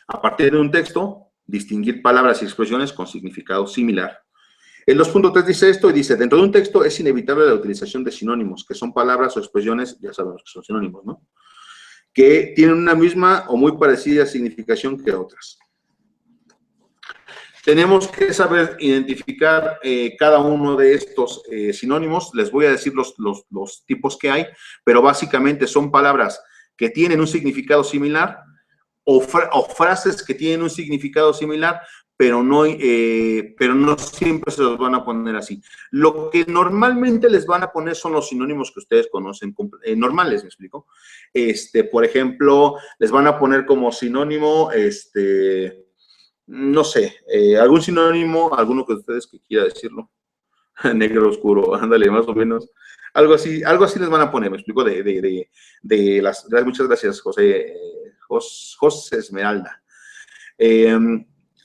A partir de un texto, distinguir palabras y expresiones con significado similar. El 2.3 dice esto y dice, dentro de un texto es inevitable la utilización de sinónimos, que son palabras o expresiones, ya sabemos que son sinónimos, ¿no? Que tienen una misma o muy parecida significación que otras. Tenemos que saber identificar cada uno de estos sinónimos. Les voy a decir los tipos que hay, pero básicamente son palabras que tienen un significado similar o frases que tienen un significado similar, pero no siempre se los van a poner así. Lo que normalmente les van a poner son los sinónimos que ustedes conocen normales, ¿me explico? Por ejemplo, les van a poner como sinónimo, no sé, algún sinónimo, alguno que ustedes que quiera decirlo. Negro oscuro, ándale, más o menos. Algo así les van a poner, me explico, muchas gracias, José Esmeralda.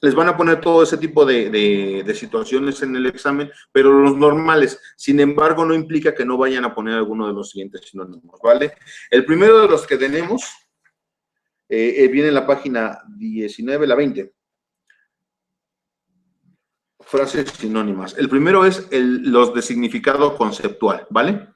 Les van a poner todo ese tipo de situaciones en el examen, pero los normales, sin embargo, no implica que no vayan a poner alguno de los siguientes sinónimos, ¿vale? El primero de los que tenemos viene en la página 19, la 20. Frases sinónimas. El primero es los de significado conceptual, ¿vale?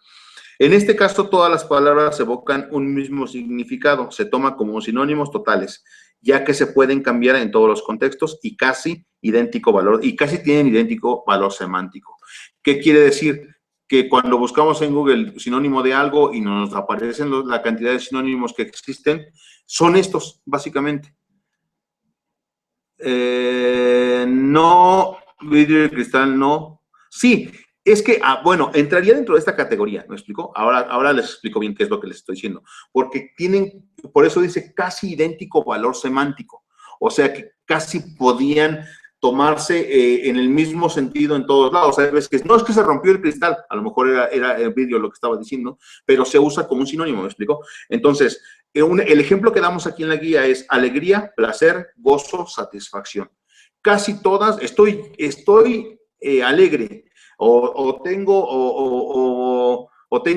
En este caso, todas las palabras evocan un mismo significado, se toma como sinónimos totales, ya que se pueden cambiar en todos los contextos y casi tienen idéntico valor semántico. ¿Qué quiere decir? que cuando buscamos en Google sinónimo de algo y nos aparecen la cantidad de sinónimos que existen, son estos, básicamente. No, vidrio y cristal, no. Sí, es que, bueno, entraría dentro de esta categoría, ¿me explico? Ahora les explico bien qué es lo que les estoy diciendo. Porque tienen, por eso dice casi idéntico valor semántico. O sea que casi podían tomarse en el mismo sentido en todos lados. ¿Sabes? Que no es que se rompió el cristal, a lo mejor era el vidrio lo que estaba diciendo, pero se usa como un sinónimo, ¿me explico? Entonces, el ejemplo que damos aquí en la guía es alegría, placer, gozo, satisfacción. Casi todas, estoy alegre, o tengo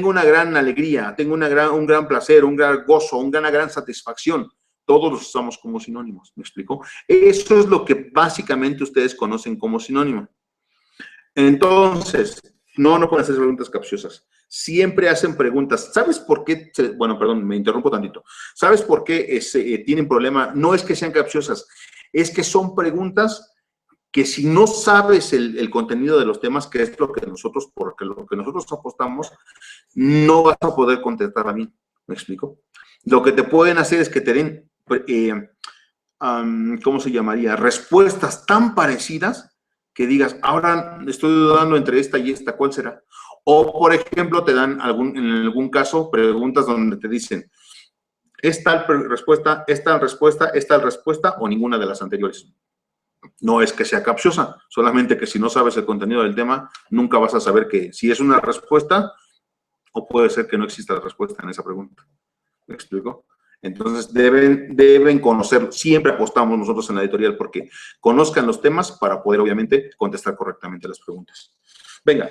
una gran alegría, tengo un gran placer, un gran gozo, una gran satisfacción. Todos los usamos como sinónimos, ¿me explico? Eso es lo que básicamente ustedes conocen como sinónimo. Entonces, no pueden hacer preguntas capciosas. Siempre hacen preguntas. ¿Sabes por qué? Bueno, perdón, me interrumpo tantito. ¿Sabes por qué tienen problema? No es que sean capciosas, es que son preguntas que si no sabes el contenido de los temas, que es lo que nosotros apostamos, no vas a poder contestar bien. ¿Me explico? Lo que te pueden hacer es que te den, ¿cómo se llamaría? Respuestas tan parecidas que digas, ahora estoy dudando entre esta y esta, ¿cuál será? O, por ejemplo, te dan en algún caso preguntas donde te dicen, ¿es tal respuesta, es tal respuesta, es tal respuesta o ninguna de las anteriores? No es que sea capciosa, solamente que si no sabes el contenido del tema, nunca vas a saber que si es una respuesta o puede ser que no exista la respuesta en esa pregunta. ¿Me explico? Entonces, deben conocerlo. Siempre apostamos nosotros en la editorial porque conozcan los temas para poder, obviamente, contestar correctamente las preguntas. Venga,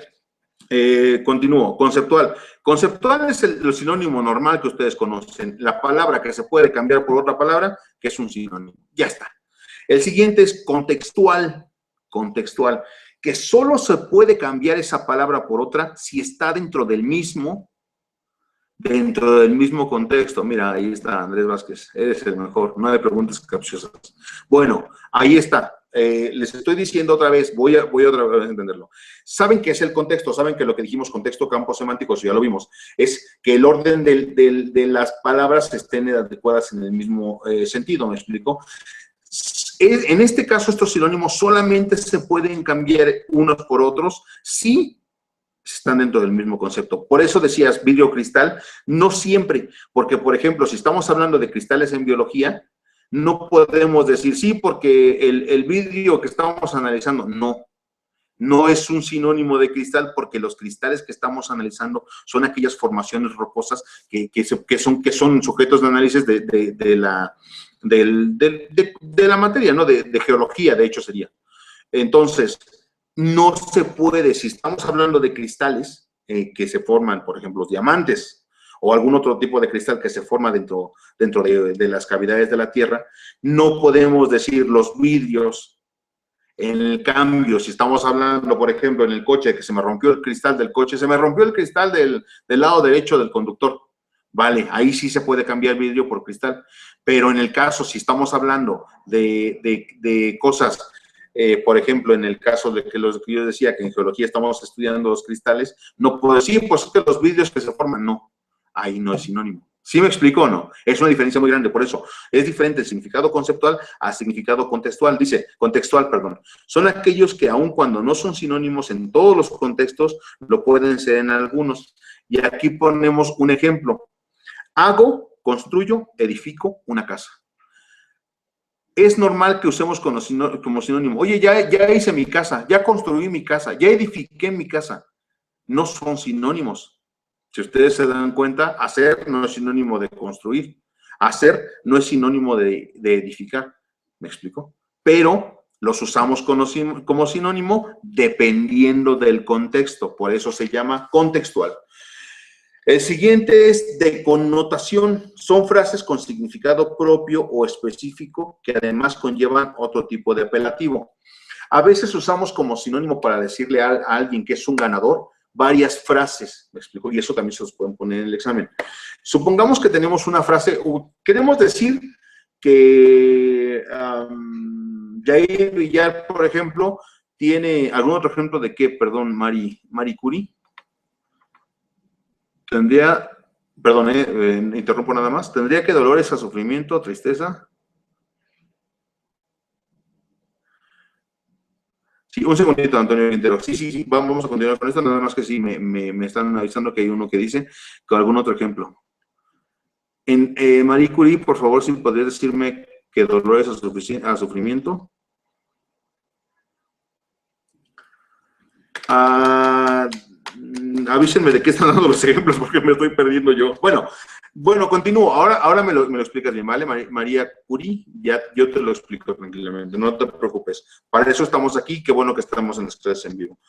continúo. Conceptual. Conceptual es el sinónimo normal que ustedes conocen. La palabra que se puede cambiar por otra palabra, que es un sinónimo. Ya está. El siguiente es contextual. Contextual. Que solo se puede cambiar esa palabra por otra si está dentro del mismo contexto. Mira, ahí está Andrés Vázquez, eres el mejor, no hay preguntas capciosas. Bueno, ahí está. Les estoy diciendo otra vez, voy otra vez a entenderlo. Saben qué es el contexto, saben que lo que dijimos, contexto, campos semánticos, ya lo vimos, es que el orden de las palabras estén adecuadas en el mismo sentido, ¿me explico? En este caso, estos sinónimos solamente se pueden cambiar unos por otros si están dentro del mismo concepto. Por eso decías vidrio o cristal, no siempre, porque, por ejemplo, si estamos hablando de cristales en biología, no podemos decir sí, porque el vidrio que estamos analizando, no es un sinónimo de cristal, porque los cristales que estamos analizando son aquellas formaciones rocosas que son sujetos de análisis de la materia, ¿no? De geología, de hecho sería. Entonces, no se puede, si estamos hablando de cristales que se forman, por ejemplo, los diamantes o algún otro tipo de cristal que se forma dentro de las cavidades de la Tierra, no podemos decir los vidrios. En el cambio, si estamos hablando, por ejemplo, en el coche, que se me rompió el cristal del coche, se me rompió el cristal del lado derecho del conductor. Vale, ahí sí se puede cambiar vidrio por cristal. Pero en el caso, si estamos hablando de cosas, por ejemplo, en el caso de que yo decía que en geología estamos estudiando los cristales, no puedo decir, pues es que los vidrios que se forman, no. Ahí no es sinónimo. ¿Sí me explico o no? Es una diferencia muy grande, por eso es diferente el significado conceptual al significado contextual. Dice, contextual, perdón. Son aquellos que aun cuando no son sinónimos en todos los contextos, lo pueden ser en algunos. Y aquí ponemos un ejemplo. Hago, construyo, edifico una casa. Es normal que usemos como sinónimo. Oye, ya hice mi casa, ya construí mi casa, ya edifiqué mi casa. No son sinónimos. Si ustedes se dan cuenta, hacer no es sinónimo de construir. Hacer no es sinónimo de edificar. ¿Me explico? Pero los usamos como sinónimo dependiendo del contexto. Por eso se llama contextual. El siguiente es de connotación. Son frases con significado propio o específico que además conllevan otro tipo de apelativo. A veces usamos como sinónimo para decirle a alguien que es un ganador varias frases, ¿me explico? Y eso también se los pueden poner en el examen. Supongamos que tenemos una frase, queremos decir que Jair Villar, por ejemplo, tiene algún otro ejemplo de qué, perdón, Marie Curie. Tendría, perdón, interrumpo nada más. Tendría que dolores a sufrimiento, tristeza. Sí, un segundito, Antonio Quintero. Sí, vamos a continuar con esto, nada más que sí, me están avisando que hay uno que dice, con algún otro ejemplo. En Marie Curie, por favor, si podrías decirme que dolores a sufrimiento. Avísenme de qué están dando los ejemplos porque me estoy perdiendo yo. Bueno, continúo. Ahora me lo explicas bien, ¿vale? María Curie, ya yo te lo explico tranquilamente, no te preocupes. Para eso estamos aquí, qué bueno que estamos en las clases en vivo.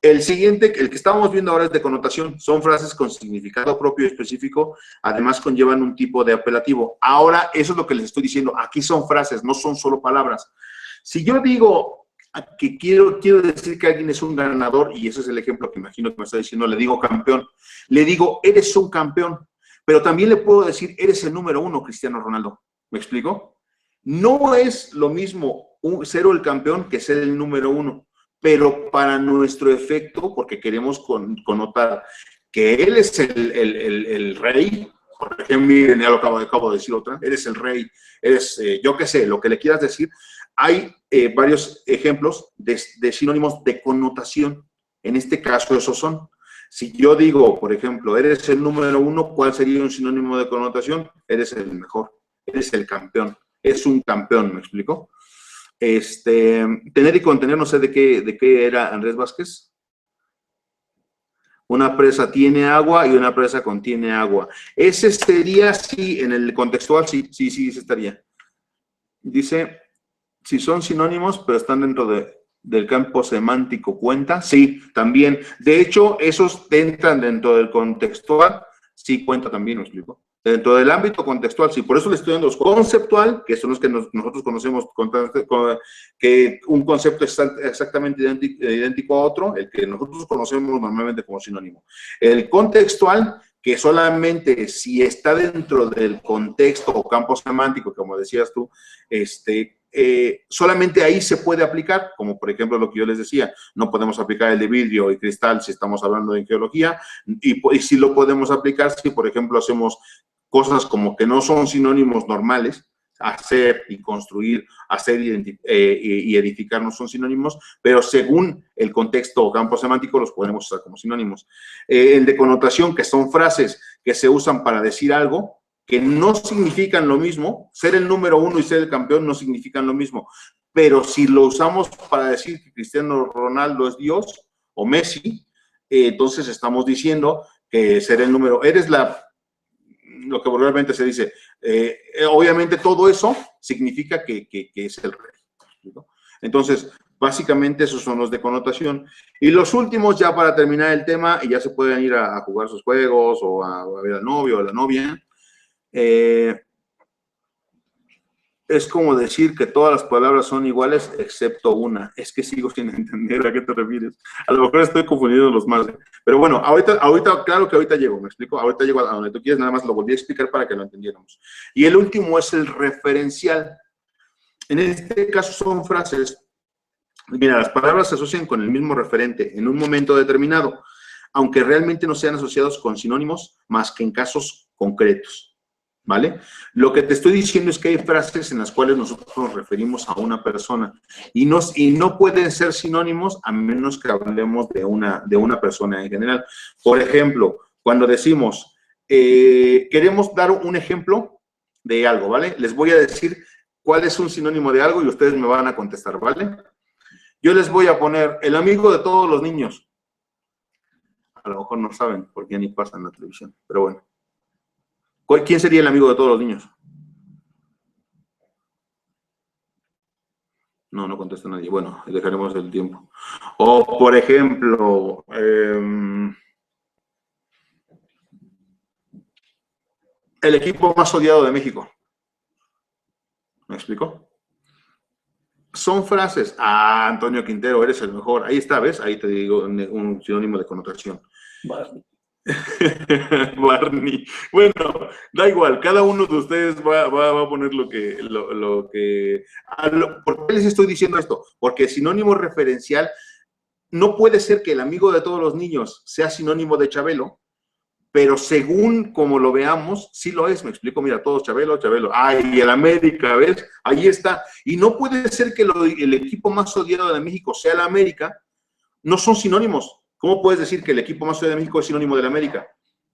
El siguiente, el que estábamos viendo ahora es de connotación. Son frases con significado propio y específico, además conllevan un tipo de apelativo. Ahora, eso es lo que les estoy diciendo. Aquí son frases, no son solo palabras. Si yo digo que quiero decir que alguien es un ganador, y ese es el ejemplo que imagino que me está diciendo, le digo campeón. Le digo, eres un campeón. Pero también le puedo decir, eres el número 1, Cristiano Ronaldo. ¿Me explico? No es lo mismo ser el campeón que ser el número 1. Pero para nuestro efecto, porque queremos connotar que él es el rey, porque miren, ya lo acabo de decir otra, eres el rey, eres, yo qué sé, lo que le quieras decir, hay varios ejemplos de sinónimos de connotación. En este caso, esos son. Si yo digo, por ejemplo, eres el número 1, ¿cuál sería un sinónimo de connotación? Eres el mejor, eres el campeón, es un campeón, ¿me explico? Tener y contener, no sé de qué era Andrés Vázquez. Una presa tiene agua y una presa contiene agua. Ese sería, sí, en el contextual, sí, estaría. Dice, si son sinónimos, pero están dentro del campo semántico, ¿cuenta? Sí, también. De hecho, esos entran dentro del contextual, sí cuenta también, ¿me explico? Dentro del ámbito contextual, sí, por eso le estoy dando los conceptual, que son los que nosotros conocemos, que un concepto es exactamente idéntico a otro, el que nosotros conocemos normalmente como sinónimo. El contextual, que solamente si está dentro del contexto o campo semántico, como decías tú, solamente ahí se puede aplicar, como por ejemplo lo que yo les decía, no podemos aplicar el de vidrio y cristal si estamos hablando de geología, y sí lo podemos aplicar si, por ejemplo, hacemos cosas como que no son sinónimos normales, hacer y construir, hacer y edificar no son sinónimos, pero según el contexto o campo semántico los podemos usar como sinónimos. El de connotación, que son frases que se usan para decir algo, que no significan lo mismo, ser el número 1 y ser el campeón no significan lo mismo, pero si lo usamos para decir que Cristiano Ronaldo es Dios o Messi, entonces estamos diciendo que ser el número, lo que vulgarmente se dice, obviamente todo eso significa que es el rey, ¿no? Entonces, básicamente esos son los de connotación. Y los últimos, ya para terminar el tema, y ya se pueden ir a jugar sus juegos o a ver al novio o a la novia, es como decir que todas las palabras son iguales excepto una. Es que sigo sin entender a qué te refieres. A lo mejor estoy confundiendo los más. Pero bueno, ahorita, claro que ahorita llego, ¿me explico? Ahorita llego a donde tú quieres, nada más lo volví a explicar para que lo entendiéramos. Y el último es el referencial. En este caso son frases. Mira, las palabras se asocian con el mismo referente en un momento determinado, aunque realmente no sean asociados con sinónimos más que en casos concretos. ¿Vale? Lo que te estoy diciendo es que hay frases en las cuales nosotros nos referimos a una persona y no pueden ser sinónimos a menos que hablemos de una persona en general. Por ejemplo, cuando decimos, queremos dar un ejemplo de algo, ¿vale? Les voy a decir cuál es un sinónimo de algo y ustedes me van a contestar, ¿vale? Yo les voy a poner el amigo de todos los niños. A lo mejor no saben porque ya ni pasa en la televisión, pero bueno. ¿Quién sería el amigo de todos los niños? No contesta nadie. Bueno, dejaremos el tiempo. O, por ejemplo, el equipo más odiado de México. ¿Me explico? Son frases. Antonio Quintero, eres el mejor. Ahí está, ¿ves? Ahí te digo un sinónimo de connotación. Barney. Barney. Bueno, da igual, cada uno de ustedes va a poner lo que... ¿Por qué les estoy diciendo esto? Porque sinónimo referencial no puede ser que el amigo de todos los niños sea sinónimo de Chabelo, pero según como lo veamos, sí lo es, me explico, mira, todos Chabelo, Chabelo, ay, el América, ¿ves? Ahí está. Y no puede ser que el equipo más odiado de México sea el América, no son sinónimos. ¿Cómo puedes decir que el equipo más odiado de México es sinónimo del América?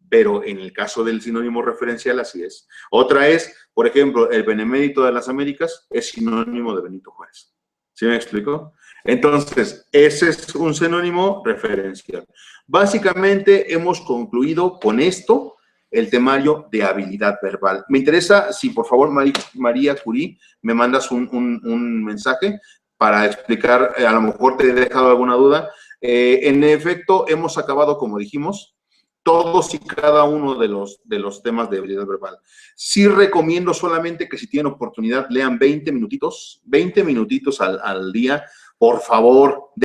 Pero en el caso del sinónimo referencial, así es. Otra es, por ejemplo, el Benemérito de las Américas es sinónimo de Benito Juárez. ¿Sí me explico? Entonces, ese es un sinónimo referencial. Básicamente, hemos concluido con esto el temario de habilidad verbal. Me interesa, si por favor, María Curí, me mandas un mensaje para explicar, a lo mejor te he dejado alguna duda. En efecto, hemos acabado, como dijimos, todos y cada uno de los temas de habilidad verbal. Sí recomiendo solamente que si tienen oportunidad lean 20 minutitos al día, por favor.